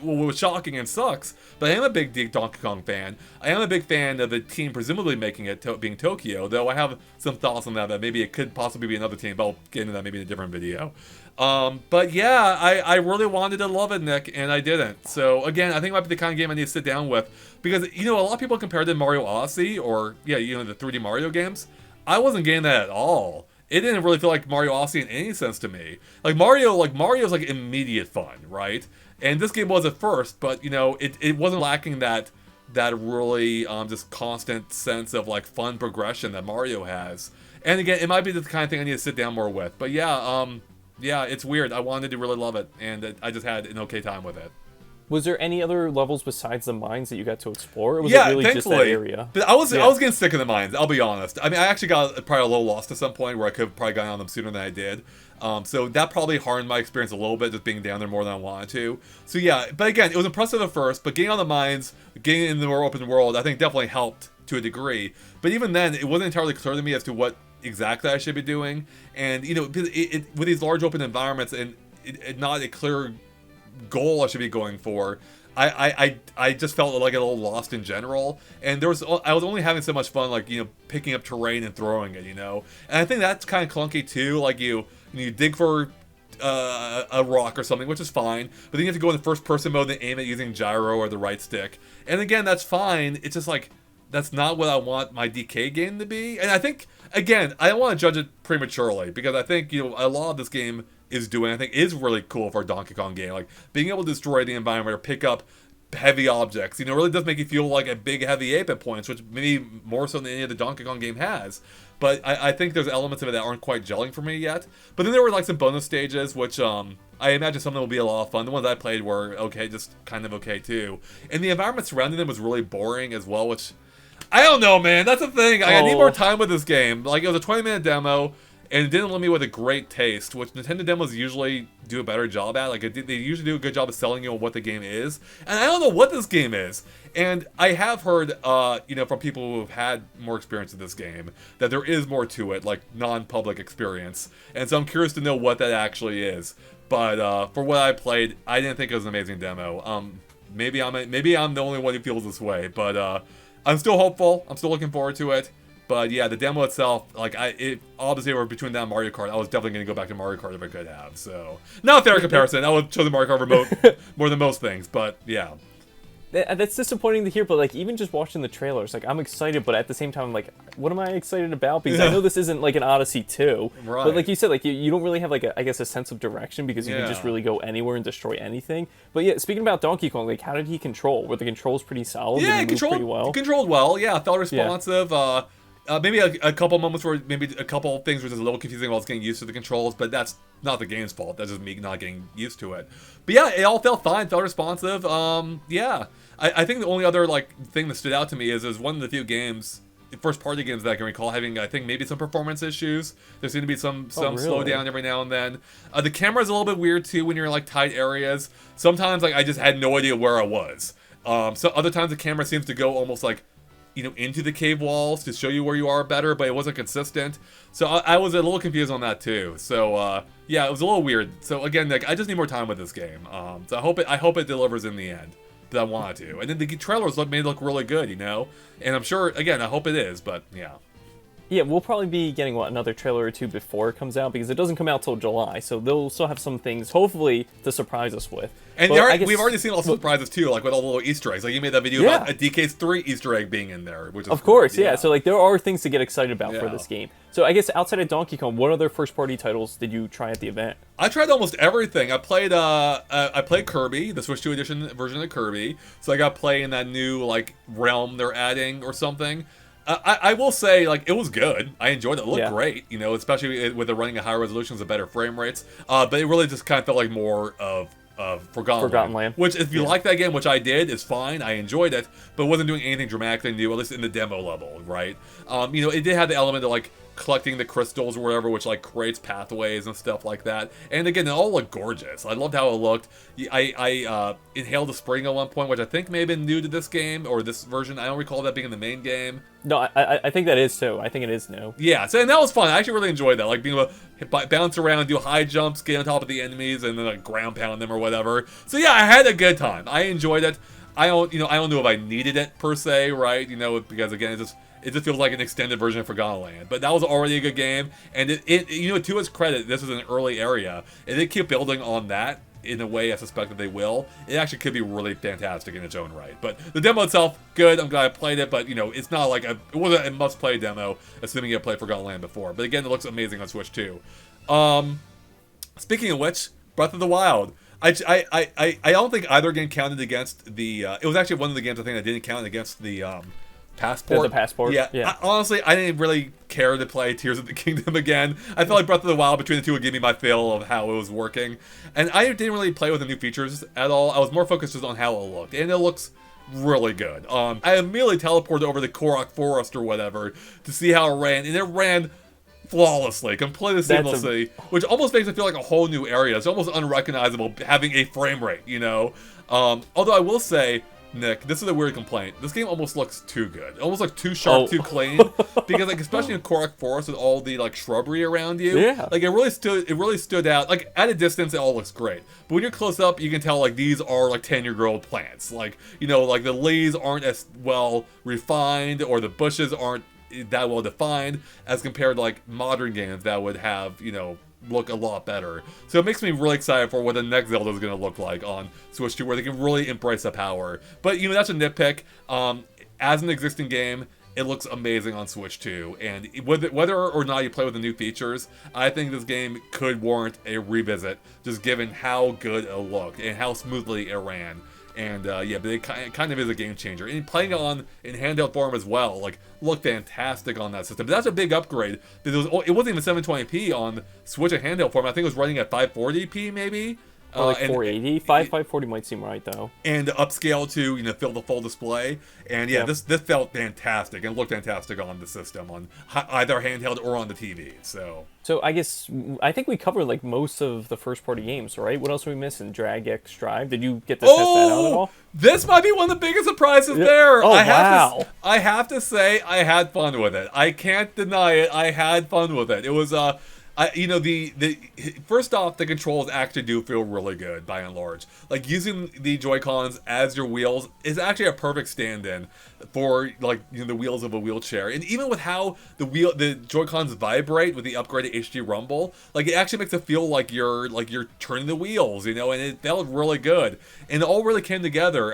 was shocking and sucks. But I am a big Donkey Kong fan. I am a big fan of the team presumably making it being Tokyo, though I have some thoughts on that maybe it could possibly be another team, but I'll get into that maybe in a different video. But yeah, I really wanted to love it, Nick, and I didn't. So again, I think it might be the kind of game I need to sit down with, because a lot of people compare it to Mario Odyssey or the 3D Mario games. I wasn't getting that at all. It didn't really feel like Mario Odyssey in any sense to me. Mario's like immediate fun, right? And this game was at first, but it wasn't lacking that really just constant sense of like fun progression that Mario has. And again, it might be the kind of thing I need to sit down more with. But yeah, it's weird. I wanted to really love it, and I just had an okay time with it. Was there any other levels besides the mines that you got to explore, or was it really just that area? But I was getting sick of the mines, I'll be honest. I mean, I actually got probably a little lost at some point where I could have probably gotten on them sooner than I did. So that probably hardened my experience a little bit, just being down there more than I wanted to. So yeah, but again, it was impressive at first, but getting on the mines, getting in the more open world, I think definitely helped to a degree. But even then, it wasn't entirely clear to me as to what exactly I should be doing. And with these large open environments and not a clear goal I should be going for, I just felt like a little lost in general, and I was only having so much fun like picking up terrain and throwing it, and I think that's kind of clunky too. Like you dig for a rock or something, which is fine, but then you have to go in the first person mode and aim it using gyro or the right stick, and again that's fine. It's just like that's not what I want my DK game to be. And I think again I don't want to judge it prematurely, because I think a lot of this game is doing, I think, is really cool for a Donkey Kong game. Like, being able to destroy the environment or pick up heavy objects, really does make you feel like a big, heavy ape at points, which maybe more so than any other Donkey Kong game has. But I think there's elements of it that aren't quite gelling for me yet. But then there were, like, some bonus stages, which, I imagine some of them will be a lot of fun. The ones I played were okay, just kind of okay, too. And the environment surrounding them was really boring as well, which, I don't know, man. That's the thing. I need more time with this game. Like, it was a 20-minute demo, and it didn't leave me with a great taste, which Nintendo demos usually do a better job at. Like, they usually do a good job of selling you on what the game is. And I don't know what this game is. And I have heard, from people who have had more experience with this game, that there is more to it, like non-public experience. And so I'm curious to know what that actually is. But for what I played, I didn't think it was an amazing demo. Maybe I'm the only one who feels this way. But I'm still hopeful. I'm still looking forward to it. But yeah, the demo itself, like obviously we're between that and Mario Kart. I was definitely going to go back to Mario Kart if I could have. So not a fair comparison. I would have chosen Mario Kart remote more than most things. But yeah, that's disappointing to hear. But like even just watching the trailers, like I'm excited, but at the same time, I'm like, what am I excited about? Because I know this isn't like an Odyssey 2, right? But like you said, like you don't really have like a sense of direction, because you can just really go anywhere and destroy anything. But yeah, speaking about Donkey Kong, like how did he control? Were the controls pretty solid? Yeah, pretty well. Controlled well. Yeah, felt responsive. Yeah. Maybe a couple moments where maybe a couple things were just a little confusing while I was getting used to the controls, but that's not the game's fault. That's just me not getting used to it. But yeah, it all felt fine, felt responsive. Yeah. I think the only other thing that stood out to me is one of the few games, first-party games that I can recall having, I think, maybe some performance issues. There seemed to be some really? slowdown every now and then. The camera's a little bit weird too when you're in tight areas. Sometimes I just had no idea where I was. So other times the camera seems to go almost into the cave walls to show you where you are better, but it wasn't consistent. So I was a little confused on that too. So yeah, it was a little weird. So again, I just need more time with this game. So I hope it delivers in the end that I want it to. And then the trailers made it look really good, And I'm sure, again, I hope it is, but yeah. Yeah, we'll probably be getting, another trailer or two before it comes out, because it doesn't come out till July, so they'll still have some things, hopefully, to surprise us with. And we've already seen all the surprises, too, with all the little Easter eggs. Like, you made that video about a DK's 3 Easter egg being in there, which is of course, yeah. So, there are things to get excited about for this game. So, I guess, outside of Donkey Kong, what other first-party titles did you try at the event? I tried almost everything. I played Kirby, the Switch 2 edition version of Kirby, so I got to play in that new, realm they're adding or something. I will say, it was good. I enjoyed it. It looked great, especially with it running at higher resolutions and better frame rates. But it really just kind of felt like more of Forgotten Land. Which, if you like that game, which I did, is fine. I enjoyed it, but it wasn't doing anything dramatically new, at least in the demo level, right? It did have the element of, collecting the crystals or whatever, which like creates pathways and stuff like that. And again, it all looked gorgeous. I loved how it looked. I inhaled a spring at one point, which I think may have been new to this game or this version. I don't recall that being in the main game. No, I think that is too. I think it is new. Yeah, so and that was fun. I actually really enjoyed that, like being able to bounce around, do high jumps, get on top of the enemies, and then like ground pound them or whatever. So yeah, I had a good time. I enjoyed it. I don't know if I needed it per se, right? Because again, it just feels like an extended version of Forgotten Land. But that was already a good game, and it to its credit, this is an early area, and they keep building on that in a way I suspect that they will. It actually could be really fantastic in its own right. But the demo itself, good. I'm glad I played it, but it's not like it wasn't a must-play demo, assuming you had played Forgotten Land before. But again, it looks amazing on Switch too. Speaking of which, Breath of the Wild. I don't think either game counted against the. It was actually one of the games I think I didn't count against the passport. The passport. Yeah. Honestly, I didn't really care to play Tears of the Kingdom again. I felt like Breath of the Wild between the two would give me my feel of how it was working, and I didn't really play with the new features at all. I was more focused just on how it looked, and it looks really good. I immediately teleported over to Korok Forest or whatever to see how it ran, and it ran flawlessly, completely seamlessly, which almost makes it feel like a whole new area. It's almost unrecognizable having a frame rate, Although I will say, Nick, this is a weird complaint. This game almost looks too good. It almost looks too sharp, too clean. Because like especially in Korok Forest with all the like shrubbery around you, like it really stood out. Like at a distance, it all looks great, but when you're close up, you can tell like these are like 10-year-old plants. Like like the leaves aren't as well refined, or the bushes aren't that well defined as compared to like modern games that would have look a lot better. So it makes me really excited for what the next Zelda is going to look like on Switch 2, where they can really embrace the power. But that's a nitpick. As an existing game, it looks amazing on Switch 2, and whether or not you play with the new features, I think this game could warrant a revisit, just given how good it looked and how smoothly it ran. And but it kind of is a game changer. And playing it on in handheld form as well, like looked fantastic on that system. But that's a big upgrade because it wasn't even 720p on Switch at handheld form. I think it was running at 540p maybe. Or like 480, 540 might seem right though. And upscale to fill the full display. And this felt fantastic and looked fantastic on the system, on either handheld or on the TV. So I think we covered like most of the first party games, right? What else are we missing? Drag X Drive. Did you get to test that out at all? This might be one of the biggest surprises there. Oh, I have to say I had fun with it. I can't deny it. I had fun with it. It was the first off, the controls actually do feel really good by and large. Like using the Joy-Cons as your wheels is actually a perfect stand-in for the wheels of a wheelchair. And even with how the Joy-Cons vibrate with the upgraded HD rumble, like it actually makes it feel like you're turning the wheels, and it felt really good. And it all really came together.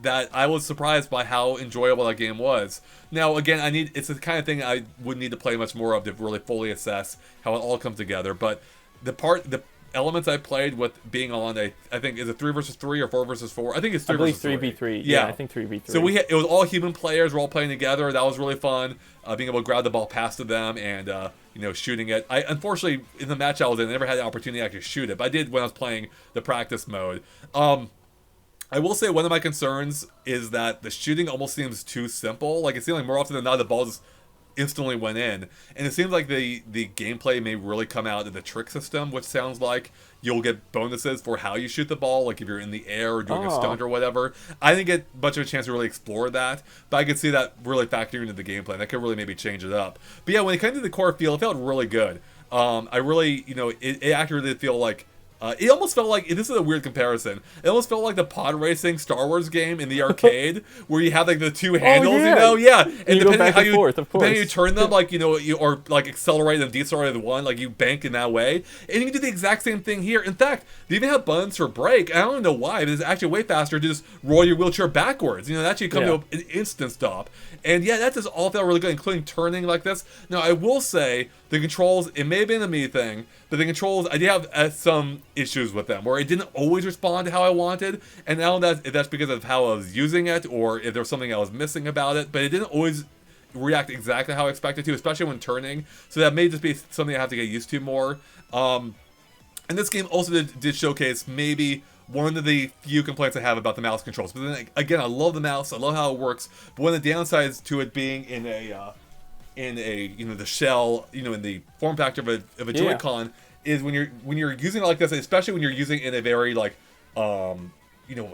That I was surprised by how enjoyable that game was. Now, again, it's the kind of thing I would need to play much more of to really fully assess how it all comes together. But the elements I played with being on I think, is it 3 versus 3 or 4 versus 4? I think it's 3 versus 3. 3v3. Yeah, I think 3v3. So it was all human players. We're all playing together. That was really fun. Being able to grab the ball past to them and shooting it. I unfortunately in the match I was in, I never had the opportunity to actually shoot it, but I did when I was playing the practice mode. I will say one of my concerns is that the shooting almost seems too simple. Like it seemed like more often than not the ball just instantly went in, and it seems like the gameplay may really come out in the trick system, which sounds like you'll get bonuses for how you shoot the ball, like if you're in the air or doing a stunt or whatever. I didn't get much of a chance to really explore that, but I could see that really factoring into the gameplay. That could really maybe change it up. But yeah, when it came to the core feel, it felt really good. I really, it actually did feel like. It almost felt like, this is a weird comparison, it almost felt like the pod racing Star Wars game in the arcade, where you have like the two handles, and you go back and forth, of course. Depending how you turn them, or like accelerate and decelerate the one, like you bank in that way, and you can do the exact same thing here. In fact, they even have buttons for brake. I don't know why, but it's actually way faster to just roll your wheelchair backwards. That actually come to an instant stop. And yeah, that just all felt really good, including turning like this. Now, I will say, the controls, it may have been a me thing, but the controls, I did have some issues with them, where it didn't always respond to how I wanted, and now that's because of how I was using it, or if there was something I was missing about it, but it didn't always react exactly how I expected to, especially when turning, so that may just be something I have to get used to more. And this game also did showcase maybe one of the few complaints I have about the mouse controls. But then again, I love the mouse, I love how it works, but one of the downsides to it being in a in a the shell, in the form factor of a Joy-Con, is when you're using it like this, especially when you're using it in a very like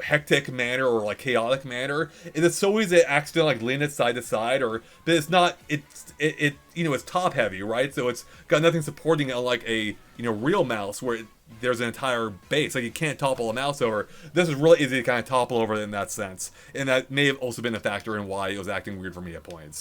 hectic manner or like chaotic manner, it's so easy to accidentally like lean it side to side, but it's not, it's top heavy, right? So it's got nothing supporting it, unlike a real mouse where there's an entire base, like you can't topple a mouse over. This is really easy to kind of topple over in that sense, and that may have also been a factor in why it was acting weird for me at points.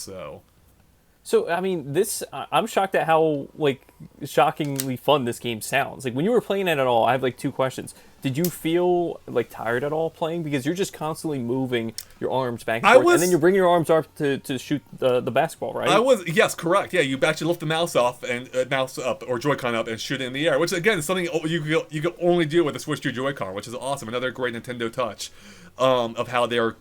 So, I mean, I'm shocked at how, like, shockingly fun this game sounds. Like, when you were playing it at all, I have, like, 2 questions. Did you feel, like, tired at all playing? Because you're just constantly moving your arms back and forth, and then you bring your arms up to shoot the basketball, right? Yes, correct. Yeah, you actually lift the mouse off, and mouse up, or Joy-Con up, and shoot it in the air, which, again, is something you can only do with a Switch 2 Joy-Con, which is awesome. Another great Nintendo touch of how they're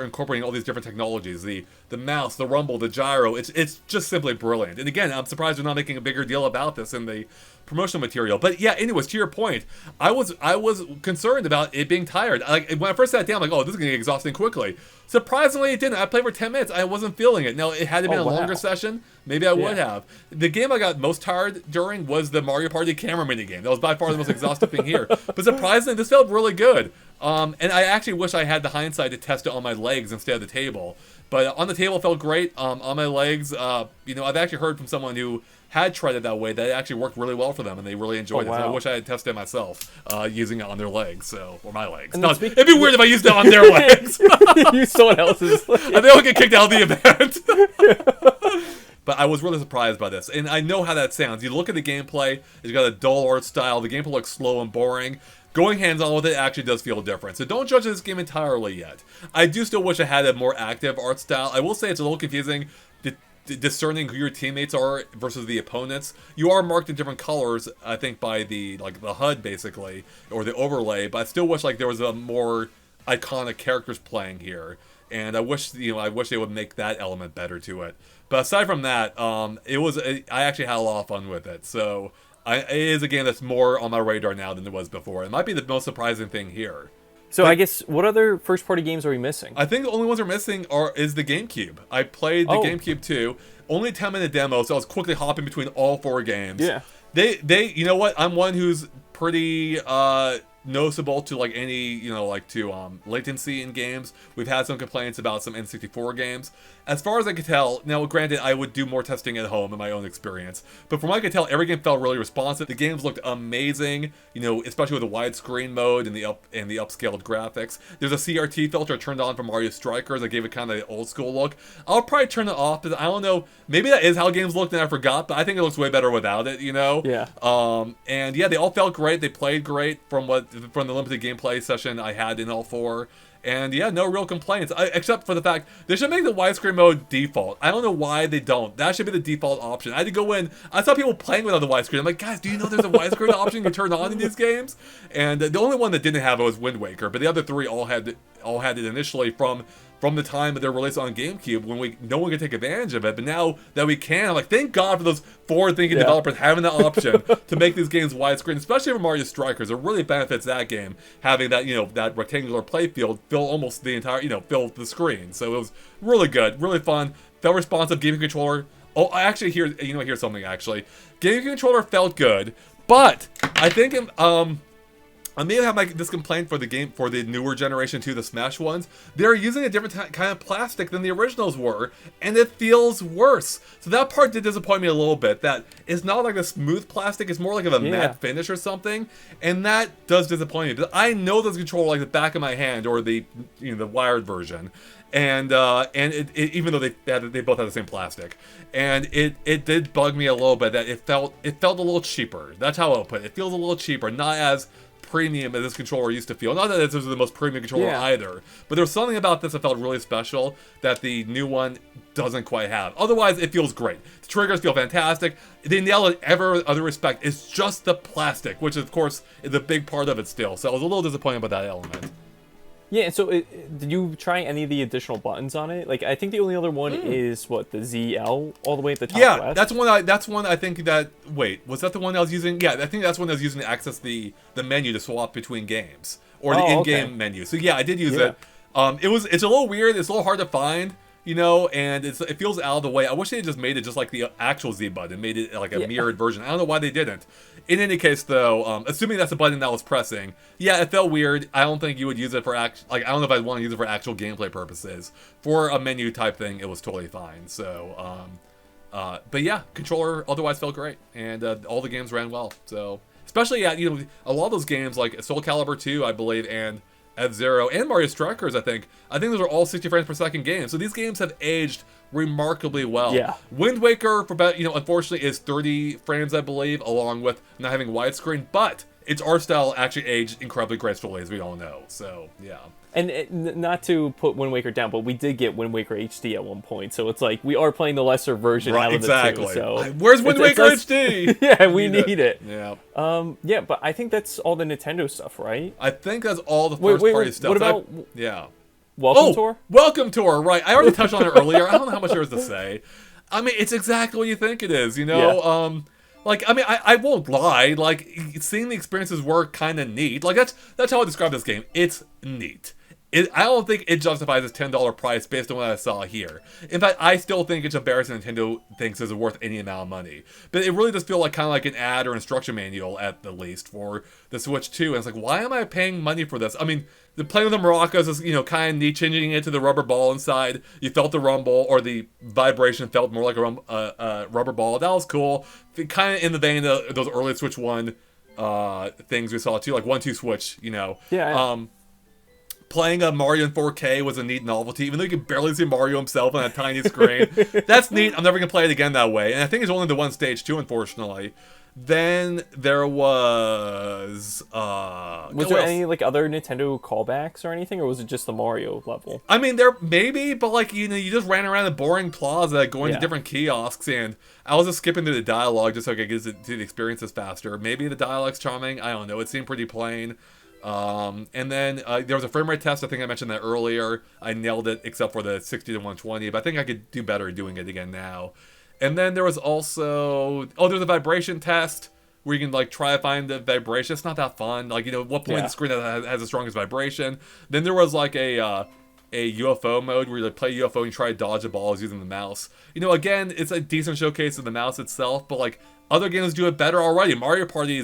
incorporating all these different technologies, the mouse, the rumble, the gyro. It's just simply brilliant. And again, I'm surprised they're not making a bigger deal about this in the promotional material. But yeah, anyways, to your point, I was concerned about it being tired. Like, when I first sat down, I'm like, oh, this is gonna get exhausting quickly. Surprisingly, it didn't. I played for 10 minutes. I wasn't feeling it. Now, it had to be a longer session. Maybe I would have. The game I got most tired during was the Mario Party camera minigame. That was by far the most exhausting thing here. But surprisingly, this felt really good. And I actually wish I had the hindsight to test it on my legs instead of the table. But on the table, it felt great. On my legs, I've actually heard from someone who had tried it that way that it actually worked really well for them, and they really enjoyed it. So I wish I had tested it myself, using it on their legs, or my legs. It'd be weird if I used it on their legs. Use someone else's legs. I think I'll get kicked out of the event. But I was really surprised by this, and I know how that sounds. You look at the gameplay; it's got a dull art style. The gameplay looks slow and boring. Going hands-on with it actually does feel different. So don't judge this game entirely yet. I do still wish I had a more active art style. I will say it's a little confusing discerning who your teammates are versus the opponents. You are marked in different colors, I think, by the HUD basically, or the overlay. But I still wish there was a more iconic characters playing here. And I wish they would make that element better to it. But aside from that, I actually had a lot of fun with it. So it is a game that's more on my radar now than it was before. It might be the most surprising thing here. So I guess, what other first-party games are we missing? I think the only ones we're missing is the GameCube. I played the GameCube too. Only 10-minute demo, so I was quickly hopping between all 4 games. Yeah. They you know what? I'm one who's pretty noticeable to any latency in games. We've had some complaints about some N64 games. As far as I could tell, now granted I would do more testing at home in my own experience, but from what I could tell, every game felt really responsive. The games looked amazing, especially with the widescreen mode and the upscaled graphics. There's a CRT filter turned on for Mario Strikers that gave it kind of the old school look. I'll probably turn it off, because I don't know, maybe that is how games looked and I forgot, but I think it looks way better without it, Yeah. And yeah, they all felt great. They played great from the limited gameplay session I had in all 4. And yeah, no real complaints, except for the fact they should make the widescreen mode default. I don't know why they don't. That should be the default option. I had to go in. I saw people playing without the widescreen. I'm like, guys, do you know there's a widescreen option you can turn on in these games? And the only one that didn't have it was Wind Waker, but the other 3 all had it initially from the time of their release on GameCube, when no one could take advantage of it. But now that we can, I'm like, thank God for those forward-thinking developers having the option to make these games widescreen, especially for Mario Strikers. It really benefits that game, having that, that rectangular playfield fill almost the entire, fill the screen. So it was really good, really fun, felt responsive. Gaming controller. Oh, I actually here's something actually. Gaming controller felt good, but I think I may have this complaint for the newer generation too, the Smash ones. They're using a different kind of plastic than the originals were, and it feels worse. So that part did disappoint me a little bit. That it's not like a smooth plastic; it's more like a matte finish or something, and that does disappoint me. But I know this controller like the back of my hand, or the the wired version, and even though they both have the same plastic, and it did bug me a little bit that it felt a little cheaper. That's how I'll put it. It feels a little cheaper, not as premium as this controller used to feel. Not that this was the most premium controller either, but there's something about this that felt really special that the new one doesn't quite have. Otherwise, it feels great. The triggers feel fantastic. They nail it every other respect. It's just the plastic, which of course is a big part of it still. So I was a little disappointed about that element. Yeah, and so did you try any of the additional buttons on it? I think the only other one is what, the ZL all the way at the top left? Yeah, that's one I think that. Wait, was that the one I was using? Yeah, I think that's one I was using to access the menu to swap between games, or the in-game menu. So yeah, I did use it. It's a little weird. It's a little hard to find. you know, and it feels out of the way. I wish they had just made it just like the actual Z button, made it like a mirrored version. I don't know why they didn't. In any case, though, assuming that's a button that was pressing, yeah, it felt weird. I don't think you would use it for I don't know if I'd want to use it for actual gameplay purposes. For a menu type thing, it was totally fine. So, but yeah, controller otherwise felt great, and all the games ran well. So, especially at, you know, a lot of those games like Soul Calibur 2, I believe, and F-Zero and Mario Strikers, I think those are all 60 frames per second games. So these games have aged remarkably well. Yeah. Wind Waker, unfortunately is 30 frames, I believe, along with not having widescreen, but its art style actually aged incredibly gracefully, as we all know. So, yeah. And not to put Wind Waker down, but we did get Wind Waker HD at one point, so it's like we are playing the lesser version out of the two. So where's Wind Waker HD? Yeah, we need it. Yeah. Yeah, but I think that's all the Nintendo stuff, right? I think that's all the first-party stuff. What about Welcome Tour? Welcome Tour, right. I already touched on it earlier. I don't know how much there is to say. I mean, it's exactly what you think it is, you know? Yeah. I won't lie. Like, seeing the experiences were kind of neat. Like, that's how I describe this game. It's neat. I don't think it justifies its $10 price based on what I saw here. In fact, I still think it's embarrassing Nintendo thinks it's worth any amount of money. But it really does feel like kind of like an ad or instruction manual at the least for the Switch 2. And it's like, why am I paying money for this? I mean, the playing with the maracas is, you know, kind of neat, changing it to the rubber ball inside. You felt the rumble, or the vibration felt more like a rubber ball. That was cool. Kind of in the vein of those early Switch 1 things we saw too, like 1-2 Switch, you know. Yeah. Playing a Mario in 4K was a neat novelty, even though you could barely see Mario himself on that tiny screen. That's neat. I'm never going to play it again that way. And I think it's only the one stage too, unfortunately. Then there was... was there any like other Nintendo callbacks or anything, or was it just the Mario level? I mean, there maybe, but like, you know, you just ran around a boring plaza going to different kiosks, and I was just skipping through the dialogue just so I could get to the experiences faster. Maybe the dialogue's charming. I don't know. It seemed pretty plain. And then there was a frame rate test. I think I mentioned that earlier. I nailed it except for the 60 to 120, but I think I could do better doing it again now. And then there was also there's a vibration test where you can like try to find the vibration. It's not that fun. Like, you know, what point the screen has the strongest vibration. Then there was like a UFO mode where you like play UFO and you try to dodge the balls using the mouse. You know, again, it's a decent showcase of the mouse itself, but like other games do it better already. Mario Party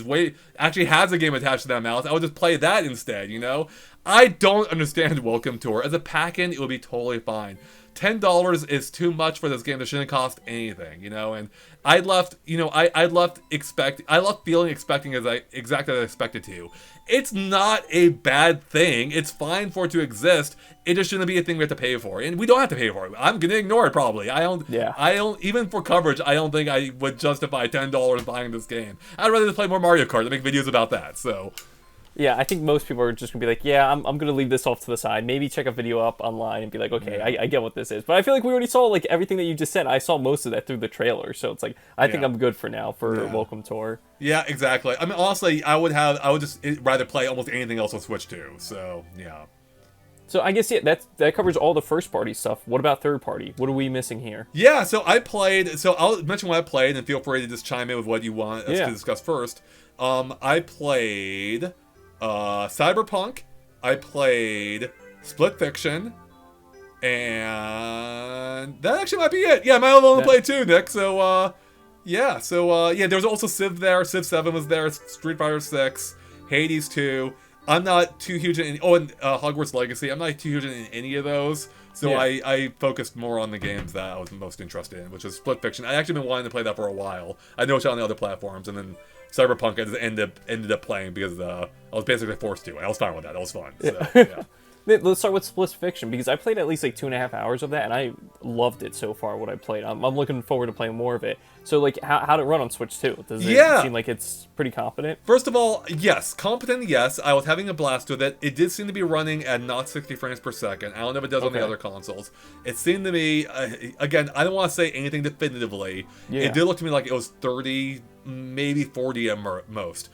actually has a game attached to that mouse. I would just play that instead, you know? I don't understand Welcome Tour. As a pack-in, it would be totally fine. $10 is too much for this game that shouldn't cost anything, you know? And I left feeling expecting exactly as I expected to. It's not a bad thing. It's fine for it to exist. It just shouldn't be a thing we have to pay for. And we don't have to pay for it. I'm gonna ignore it probably. I don't even for coverage, I don't think I would justify $10 buying this game. I'd rather just play more Mario Kart and make videos about that. So yeah, I think most people are just going to be like, yeah, I'm going to leave this off to the side. Maybe check a video up online and be like, okay, I get what this is. But I feel like we already saw like everything that you just said. I saw most of that through the trailer. So it's like, I think I'm good for now for Welcome Tour. Yeah, exactly. I mean, honestly, I would just rather play almost anything else on Switch too. So, yeah. So I guess, that covers all the first-party stuff. What about third-party? What are we missing here? Yeah, so I'll mention what I played and feel free to just chime in with what you want us to discuss first. I played... Cyberpunk, I played Split Fiction, and that actually might be it. Yeah, I might have only played 2, Nick, so, there was also Civ there, Civ 7 was there, Street Fighter 6, Hades 2, I'm not too huge in, and Hogwarts Legacy, I'm not too huge in any of those, so I focused more on the games that I was most interested in, which is Split Fiction. I actually been wanting to play that for a while. I know it's on the other platforms, and then Cyberpunk I just ended up playing because I was basically forced to. I was fine with that. That was fun. So, yeah. Let's start with Split Fiction, because I played at least like 2.5 hours of that, and I loved it so far, what I played. I'm looking forward to playing more of it. So, like, how'd it run on Switch 2? Does it seem like it's pretty competent? First of all, yes. Competent, yes. I was having a blast with it. It did seem to be running at not 60 frames per second. I don't know if it does on the other consoles. It seemed to me, again, I don't want to say anything definitively. It did look to me like it was 30, maybe 40 at most.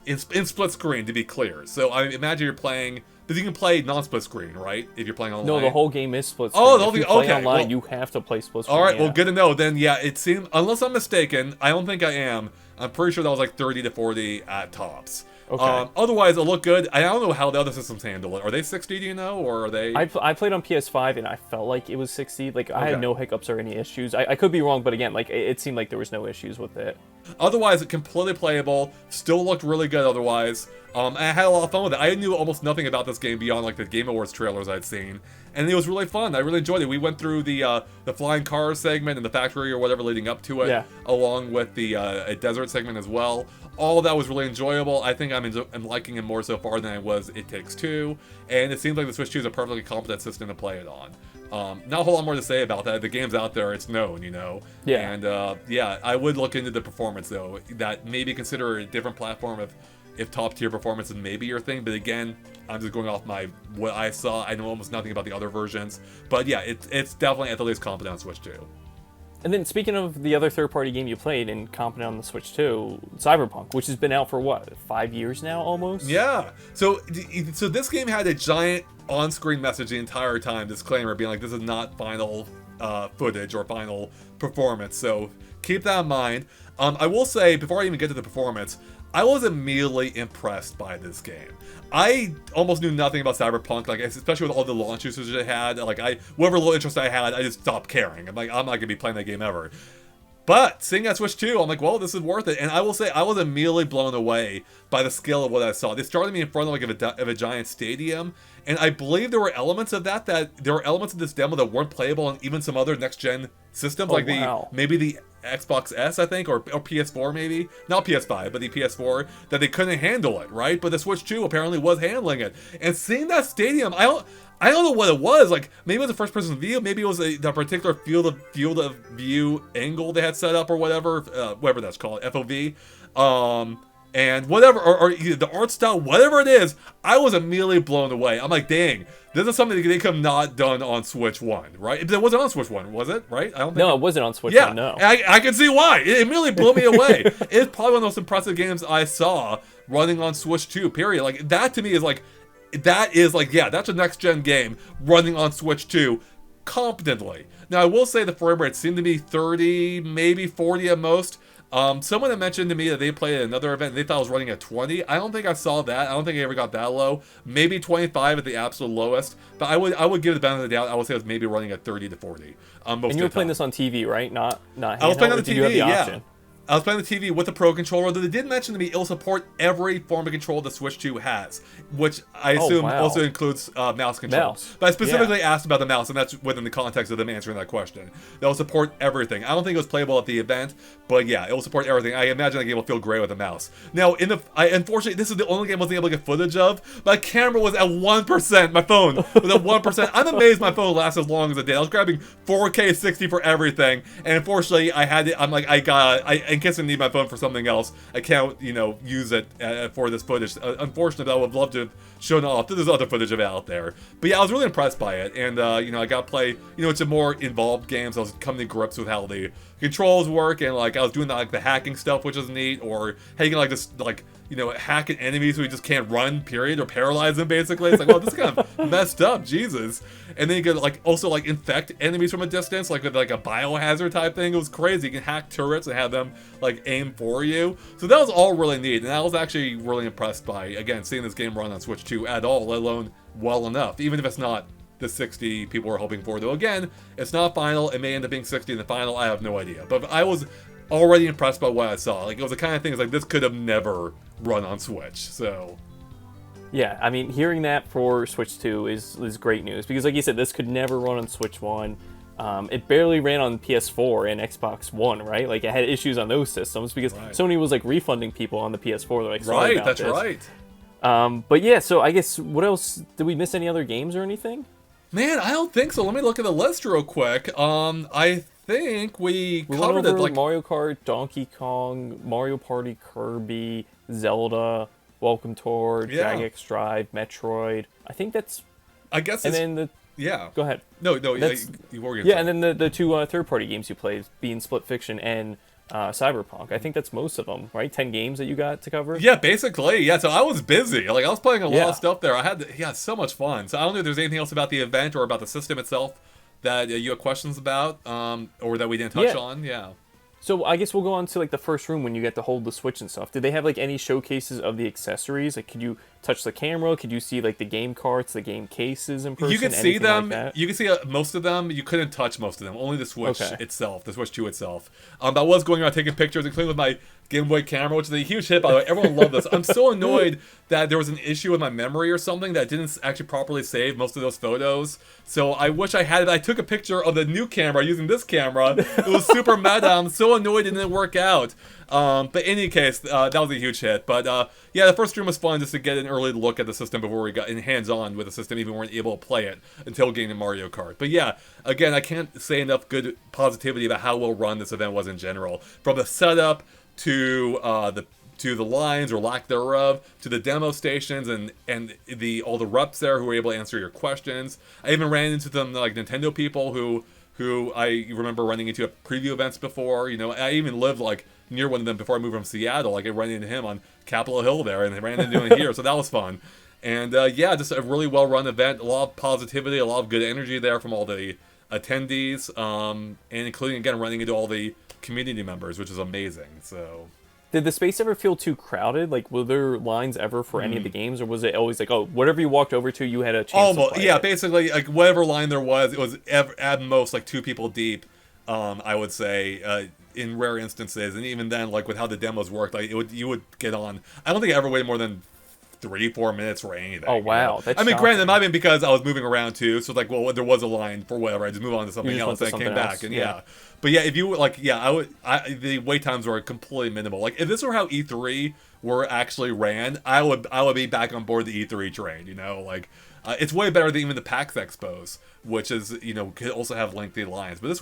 In split screen, to be clear. So, I imagine you're playing... Because you can play non-split screen, right? If you're playing online. No, the whole game is split screen. Oh, the whole game. Okay. Online, you have to play split screen. All right, well, good to know. Then, yeah, it seemed, unless I'm mistaken, I don't think I am. I'm pretty sure that was like 30 to 40 at tops. Okay. Otherwise, it looked good. I don't know how the other systems handle it. Are they 60, do you know? Or are they... I played on PS5 and I felt like it was 60. Like, I had Okay. no hiccups or any issues. I could be wrong, but again, like, it seemed like there was no issues with it. Otherwise, completely playable. Still looked really good otherwise. And I had a lot of fun with it. I knew almost nothing about this game beyond like the Game Awards trailers I'd seen. And it was really fun. I really enjoyed it. We went through the flying car segment and the factory or whatever leading up to it. Yeah. Along with the a desert segment as well. All of that was really enjoyable. I think I'm liking it more so far than I was It Takes Two. And it seems like the Switch 2 is a perfectly competent system to play it on. Not a whole lot more to say about that. The game's out there, it's known, you know. Yeah. And yeah, I would look into the performance though. That maybe consider a different platform if top tier performance is maybe your thing. But again, I'm just going off what I saw. I know almost nothing about the other versions. But yeah, it's definitely at the least competent on Switch 2. And then speaking of the other third-party game you played and competent on the Switch 2, Cyberpunk, which has been out for what, 5 years now almost? Yeah. So this game had a giant on-screen message the entire time, disclaimer being like, this is not final footage or final performance. So keep that in mind. I will say, before I even get to the performance, I was immediately impressed by this game. I almost knew nothing about Cyberpunk, like especially with all the launch usage it had. Like whatever little interest I had, I just stopped caring. I'm like, I'm not gonna be playing that game ever. But seeing that Switch 2, I'm like, well, this is worth it. And I will say, I was immediately blown away by the scale of what I saw. They started me in front of a giant stadium, and I believe there were elements of that there were elements of this demo that weren't playable on even some other next gen systems, Oh, like wow. maybe the Xbox S, I think, or PS4 maybe, not PS5, but the PS4, that they couldn't handle it, right? But the Switch 2 apparently was handling it. And seeing that stadium, I don't know what it was. Like, maybe it was a first-person view. Maybe it was the particular field of view angle they had set up or whatever that's called, FOV. And whatever, or the art style, whatever it is, I was immediately blown away. I'm like, dang, this is something they could have not done on Switch 1, right? It wasn't on Switch 1, was it? Right? I don't think. No, it wasn't on Switch Yeah, 1, no. I can see why. It immediately blew me away. It's probably one of the most impressive games I saw running on Switch 2, period. Like, that to me is like, yeah, that's a next-gen game running on Switch 2 competently. Now, I will say the frame rate seemed to be 30, maybe 40 at most. Someone had mentioned to me that they played at another event and they thought it was running at 20. I don't think I saw that. I don't think I ever got that low. Maybe 25 at the absolute lowest. But I would give the benefit of the doubt. I would say it was maybe running at 30 to 40. And you were playing this on TV, right? Not handheld? I was playing on the Did you have TV, the yeah. option? I was playing the TV with the Pro Controller, though they did mention to me it'll support every form of control the Switch 2 has, which I assume wow. also includes mouse control. Mouse. But I specifically asked about the mouse, and that's within the context of them answering that question. They'll support everything. I don't think it was playable at the event, but yeah, it will support everything. I imagine the game will feel great with a mouse. Now, unfortunately, this is the only game I wasn't able to get footage of. My camera was at 1%. My phone was at 1%. I'm amazed my phone lasts as long as it did. I was grabbing 4K 60 for everything, and unfortunately, I had it. I'm like, in case I need my phone for something else, I can't, use it for this footage. Unfortunately, I would love to have shown it off. There's other footage of it out there. But yeah, I was really impressed by it. And, I got to play, it's a more involved game, so I was coming to grips with how the controls work. And, I was doing, the hacking stuff, which is neat. Or how you can, hacking enemies so you just can't run, period, or paralyze them, basically. It's like, well, this is kind of messed up, Jesus. And then you can, also, infect enemies from a distance, with, a biohazard type thing. It was crazy. You can hack turrets and have them, aim for you. So that was all really neat, and I was actually really impressed by, again, seeing this game run on Switch 2 at all, let alone well enough, even if it's not the 60 people were hoping for. Though, again, it's not final. It may end up being 60 in the final. I have no idea. But I was already impressed by what I saw. It was the kind of thing, this could have never run on Switch, so... Yeah, I mean, hearing that for Switch 2 is great news, because like you said, this could never run on Switch 1. It barely ran on PS4 and Xbox One, right? It had issues on those systems, because right. Sony was, refunding people on the PS4. They're sorry about that's this. right. But yeah, so I guess, what else? Did we miss any other games or anything? Man, I don't think so. Let me look at the list real quick. I think we covered went over it, Mario Kart, Donkey Kong, Mario Party, Kirby, Zelda, Welcome Tour, Yeah. Jagex Drive, Metroid. I think that's... I guess And it's... then the... Yeah. Go ahead. No, That's- you were gonna Yeah, say. and then the two third-party games you played, being Split Fiction and Cyberpunk. I think that's most of them, right? 10 games that you got to cover? Yeah, basically. Yeah, so I was busy. I was playing a lot Yeah. of stuff there. I had so much fun. So I don't know if there's anything else about the event or about the system itself that you had questions about, or that we didn't touch Yeah. on. Yeah. So I guess we'll go on to like the first room when you get to hold the Switch and stuff. Did they have like any showcases of the accessories? Like, could you touch the camera? Could you see like the game carts, the game cases in person? You could see them. Like you could see most of them. You couldn't touch most of them. Only the Switch itself, the Switch 2 itself. I was going around taking pictures, including with my Game Boy camera, which is a huge hit, by the way. Everyone loved this. I'm so annoyed that there was an issue with my memory or something that didn't actually properly save most of those photos. So I wish I had it. I took a picture of the new camera using this camera. It was super meta. I'm so annoyed it didn't work out. But in any case, that was a huge hit. But yeah, the first stream was fun just to get an early look at the system before we got in hands-on with the system, even weren't able to play it until getting to Mario Kart. But yeah, again, I can't say enough good positivity about how well run this event was in general. From the setup to the lines or lack thereof, to the demo stations and all the reps there who were able to answer your questions. I even ran into them like Nintendo people who I remember running into at preview events before. You know, I even lived like near one of them before I moved from Seattle. Like I ran into him on Capitol Hill there, and I ran into him here, so that was fun. And yeah, just a really well-run event. A lot of positivity, a lot of good energy there from all the attendees, and including again running into all the community members, which is amazing. So. Did the space ever feel too crowded? Like, were there lines ever for any of the games, or was it always like, oh, whatever you walked over to, you had a chance to play it? Basically, like whatever line there was, it was at most like 2 people deep. I would say in rare instances, and even then, like with how the demos worked, like you would get on. I don't think I ever waited more than 3-4 minutes for anything. Oh wow! You know? I mean, granted, it might have been because I was moving around too, so like, well, there was a line for whatever. I just move on to something else, and I came back, and yeah. But yeah, if you like, yeah, the wait times were completely minimal. Like if this were how E3 were actually ran, I would be back on board the E3 train. You know, like it's way better than even the PAX Expos, which is, you know, could also have lengthy lines. But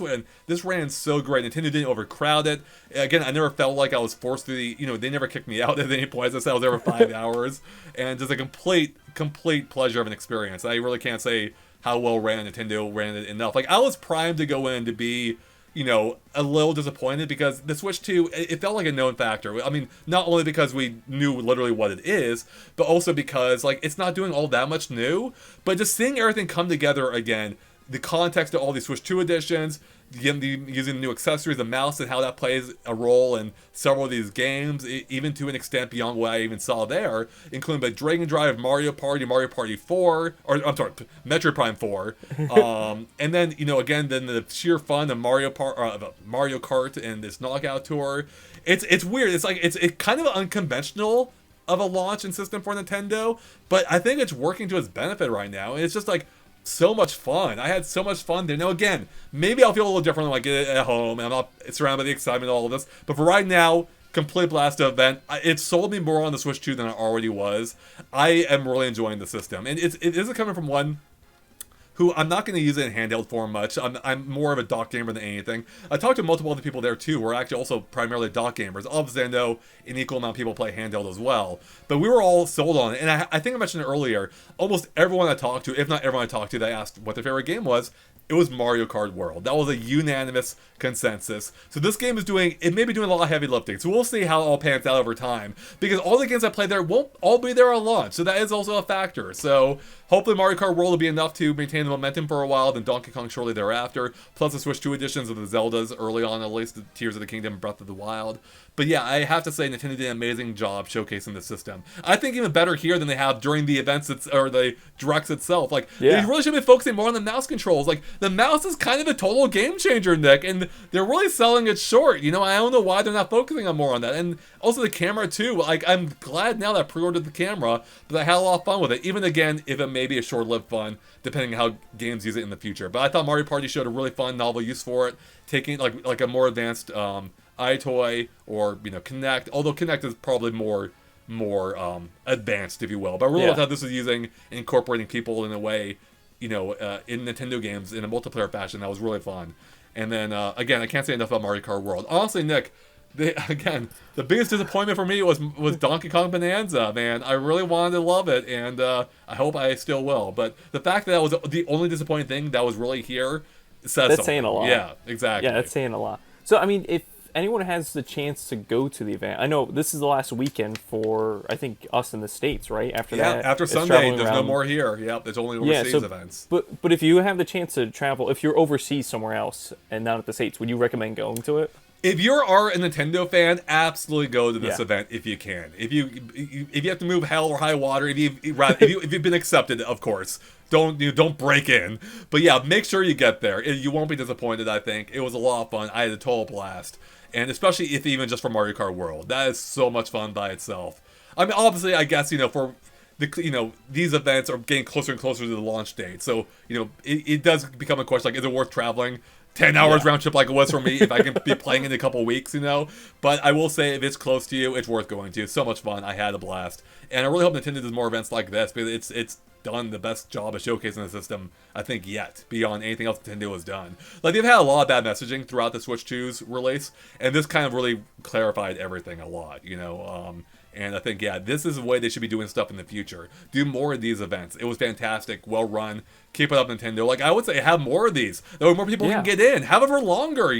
this ran so great. Nintendo didn't overcrowd it. Again, I never felt like I was forced to the, you know, they never kicked me out at any point. As I said, I was there for 5 hours, and just a complete pleasure of an experience. I really can't say how well Nintendo ran it enough. Like I was primed to go in to be, you know, a little disappointed because the Switch 2, it felt like a known factor. I mean, not only because we knew literally what it is, but also because, like, it's not doing all that much new. But just seeing everything come together again, the context of all these Switch 2 editions, using the new accessories, the mouse, and how that plays a role in several of these games, even to an extent beyond what I even saw there, including the Dragon Drive, Mario Party 4, or I'm sorry, Metroid Prime 4, and then, you know, again, then the sheer fun of Mario Kart and this Knockout Tour. It's weird. It's like it's kind of unconventional of a launch and system for Nintendo, but I think it's working to its benefit right now, and it's just like so much fun. I had so much fun there. Now again, maybe I'll feel a little different when I get it at home and I'm not surrounded by the excitement of all of this, but for right now, complete blast event. It sold me more on the Switch 2 than I already was. I am really enjoying the system, and it isn't coming from one who I'm not going to use it in handheld form much. I'm more of a dock gamer than anything. I talked to multiple other people there too who are actually also primarily dock gamers. Obviously I know an equal amount of people play handheld as well, but we were all sold on it. And I think I mentioned it earlier, almost everyone I talked to, if not everyone I talked to that asked what their favorite game was, it was Mario Kart World. That was a unanimous consensus. So this game is doing a lot of heavy lifting. So we'll see how it all pans out over time, because all the games I played there won't all be there on launch. So that is also a factor. So hopefully Mario Kart World will be enough to maintain the momentum for a while, then Donkey Kong shortly thereafter, plus the Switch 2 editions of the Zeldas early on, at least the Tears of the Kingdom and Breath of the Wild. But yeah, I have to say Nintendo did an amazing job showcasing the system. I think even better here than they have during the events or the directs itself. Like, they really should be focusing more on the mouse controls. Like, the mouse is kind of a total game changer, Nick, and they're really selling it short. You know, I don't know why they're not focusing on more on that. And also the camera too. Like, I'm glad now that I pre-ordered the camera, but I had a lot of fun with it. Even again, if it may be a short-lived fun, depending on how games use it in the future. But I thought Mario Party showed a really fun, novel use for it, taking like a more advanced iToy or, you know, Kinect, although Kinect is probably more advanced, if you will. But I really loved how this is incorporating people in a way, you know, in Nintendo games in a multiplayer fashion. That was really fun. And then, again, I can't say enough about Mario Kart World. Honestly, Nick, the biggest disappointment for me was Donkey Kong Bonanza, man. I really wanted to love it, and I hope I still will. But the fact that was the only disappointing thing that was really here says that's saying a lot. Yeah, exactly. Yeah, that's saying a lot. So, I mean, if anyone has the chance to go to the event, I know this is the last weekend for, I think, us in the States, right? After that, after Sunday, there's no more here. Yep, there's only overseas events. But if you have the chance to travel, if you're overseas somewhere else and not at the States, would you recommend going to it? If you are a Nintendo fan, absolutely go to this Yeah. event if you can. If you have to move hell or high water, if you've been accepted, of course, don't break in. But yeah, make sure you get there. You won't be disappointed. I think it was a lot of fun. I had a total blast, and especially if even just for Mario Kart World, that is so much fun by itself. I mean, obviously, I guess for these events are getting closer and closer to the launch date, so it does become a question like, is it worth traveling 10 hours round trip like it was for me if I can be playing in a couple weeks, But I will say, if it's close to you, it's worth going to. It's so much fun. I had a blast. And I really hope Nintendo does more events like this, because it's done the best job of showcasing the system, I think, yet, beyond anything else Nintendo has done. Like, they've had a lot of bad messaging throughout the Switch 2's release, and this kind of really clarified everything a lot, And I think, this is the way they should be doing stuff in the future. Do more of these events. It was fantastic, well run. Keep it up, Nintendo. Like, I would say, have more of these. That way more people can get in. Have it for longer,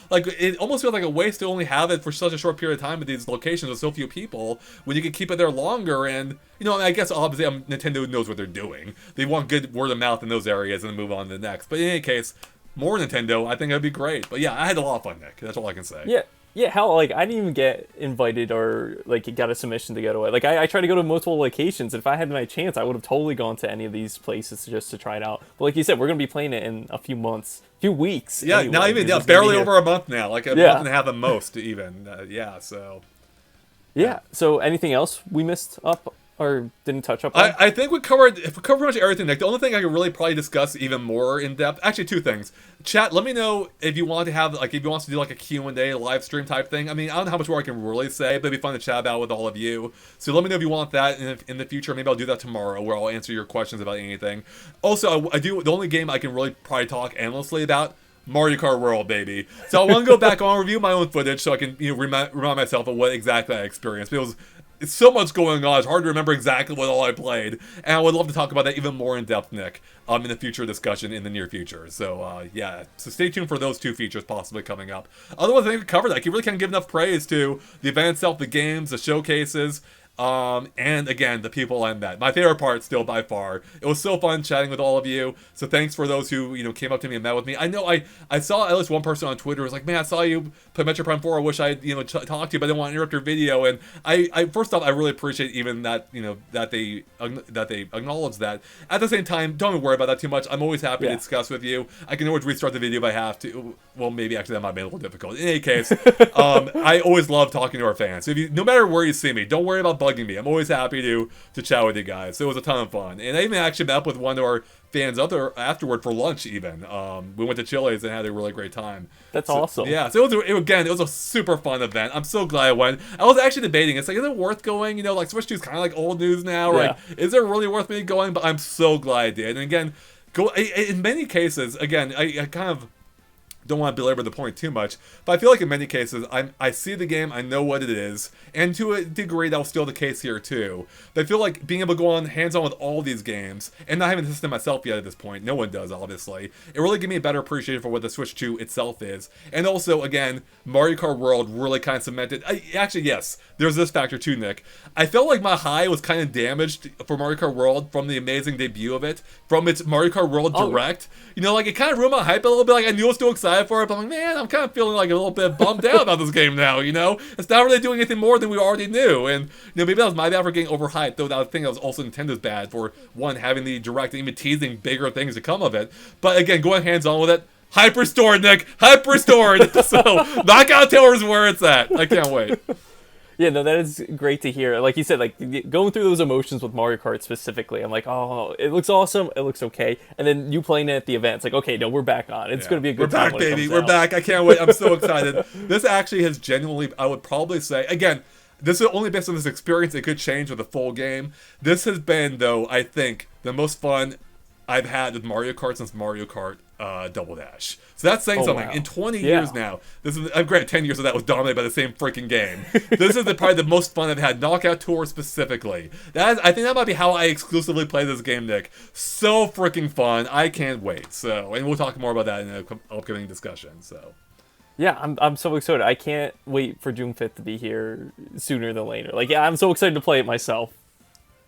Like, it almost feels like a waste to only have it for such a short period of time at these locations with so few people, when you can keep it there longer. And, I guess, obviously, Nintendo knows what they're doing. They want good word of mouth in those areas and then move on to the next. But in any case, more Nintendo, I think that'd be great. But yeah, I had a lot of fun, Nick. That's all I can say. Yeah. Yeah, hell, I didn't even get invited or, got a submission to go away. I tried to go to multiple locations, and if I had my chance, I would have totally gone to any of these places just to try it out. But like you said, we're going to be playing it in a few weeks. Yeah, anyway. not even, barely over a month now. Like a month and a half at most, even. So. Yeah, so anything else we missed up? Or didn't touch up on? I think we covered pretty much everything, Nick. The only thing I could really probably discuss even more in depth, actually two things. Chat, let me know if you want to have, if you want to do a Q&A live stream type thing. I mean, I don't know how much more I can really say, but it'd be fun to chat about with all of you. So let me know if you want that in the future. Maybe I'll do that tomorrow, where I'll answer your questions about anything. Also, the only game I can really probably talk endlessly about, Mario Kart World, baby. So I want to go back on, review my own footage, so I can remind myself of what exactly I experienced. Because it's so much going on. It's hard to remember exactly what all I played, and I would love to talk about that even more in depth, Nick, in the future discussion in the near future. So so stay tuned for those two features possibly coming up. Otherwise, I think we covered that. You really can't give enough praise to the event itself, the games, the showcases. And again, the people I met. My favorite part still by far. It was so fun chatting with all of you. So thanks for those who, came up to me and met with me. I know I saw at least one person on Twitter who was like, man, I saw you play Metroid Prime 4. I wish I, talked to you, but I didn't want to interrupt your video. And I first off, I really appreciate even that, that they acknowledge that. At the same time, don't worry about that too much. I'm always happy to discuss with you. I can always restart the video if I have to. Well, maybe actually that might be a little difficult. In any case, I always love talking to our fans. So no matter where you see me, don't worry about bugging me. I'm always happy to chat with you guys. So it was a ton of fun. And I even actually met up with one of our fans afterward for lunch even. We went to Chili's and had a really great time. That's awesome. Yeah, so it was a super fun event. I'm so glad I went. I was actually debating. It's like, is it worth going? Switch 2 is kind of like old news now. Right? Is it really worth me going? But I'm so glad I did. And again, in many cases, again, I kind of don't want to belabor the point too much, but I feel like in many cases, I see the game, I know what it is, and to a degree that was still the case here too. But I feel like being able to go on hands-on with all these games, and not having the system myself yet at this point, no one does obviously, it really gave me a better appreciation for what the Switch 2 itself is. And also, again, Mario Kart World really kind of cemented, actually yes, there's this factor too, Nick. I felt like my high was kind of damaged for Mario Kart World from the amazing debut of it, from its Mario Kart World Direct. It kind of ruined my hype a little bit. I knew I was still excited for it, but I'm like, man, I'm kind of feeling like a little bit bummed out about this game now, It's not really doing anything more than we already knew, and, maybe that was my bad for getting overhyped, though I think that was also Nintendo's bad for, one, having the Direct and even teasing bigger things to come of it. But again, going hands-on with it, hype restored, Nick! Hype restored! So, Knockout Taylor's where it's at. I can't wait. Yeah, no, that is great to hear. Like you said, going through those emotions with Mario Kart specifically, I'm like, oh, it looks awesome, it looks okay. And then you playing it at the event, it's like, okay, no, we're back on. It's going to be a good time. We're back, baby. We're back. I can't wait. I'm so excited. This actually has genuinely, I would probably say, again, this is only based on this experience. It could change with a full game. This has been, though, I think, the most fun I've had with Mario Kart since Mario Kart Double Dash. So that's saying something. Wow. In 20 years now, this is, granted, 10 years of that was dominated by the same freaking game. This is probably the most fun I've had. Knockout Tour specifically. I think that might be how I exclusively play this game, Nick. So freaking fun. I can't wait. So, and we'll talk more about that in an upcoming discussion. So. Yeah, I'm so excited. I can't wait for June 5th to be here sooner than later. I'm so excited to play it myself.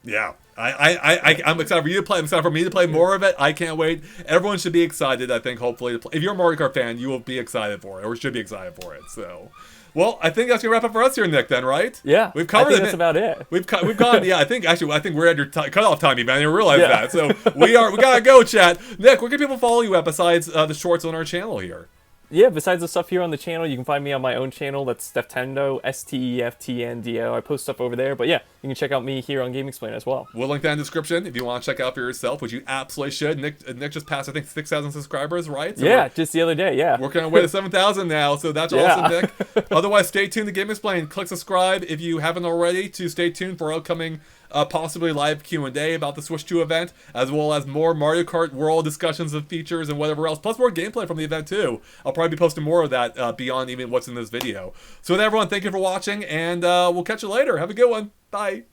Yeah, I'm excited for you to play. I'm excited for me to play more of it. I can't wait. Everyone should be excited, I think, hopefully. To play. If you're a Mario Kart fan, you will be excited for it, or should be excited for it. So, well, I think that's going to wrap up for us here, Nick, then, right? Yeah, we've covered I think that's about it. We've gone, yeah, I think we're at your cutoff time, man. I didn't realize that. So, we got to go, chat. Nick, where can people follow you at besides the shorts on our channel here? Yeah, besides the stuff here on the channel, you can find me on my own channel. That's Steftendo, STEFTNDO. I post stuff over there. But yeah, you can check out me here on GameXplain as well. We'll link that in the description if you want to check out for yourself, which you absolutely should. Nick just passed, I think, 6,000 subscribers, right? So yeah, just the other day, yeah. Working on our way to 7,000 now, so that's awesome, Nick. Otherwise, stay tuned to GameXplain. Click subscribe if you haven't already to stay tuned for upcoming possibly live Q&A about the Switch 2 event, as well as more Mario Kart World discussions of features and whatever else, plus more gameplay from the event too. I'll probably be posting more of that beyond even what's in this video. So with everyone, thank you for watching, and we'll catch you later. Have a good one. Bye.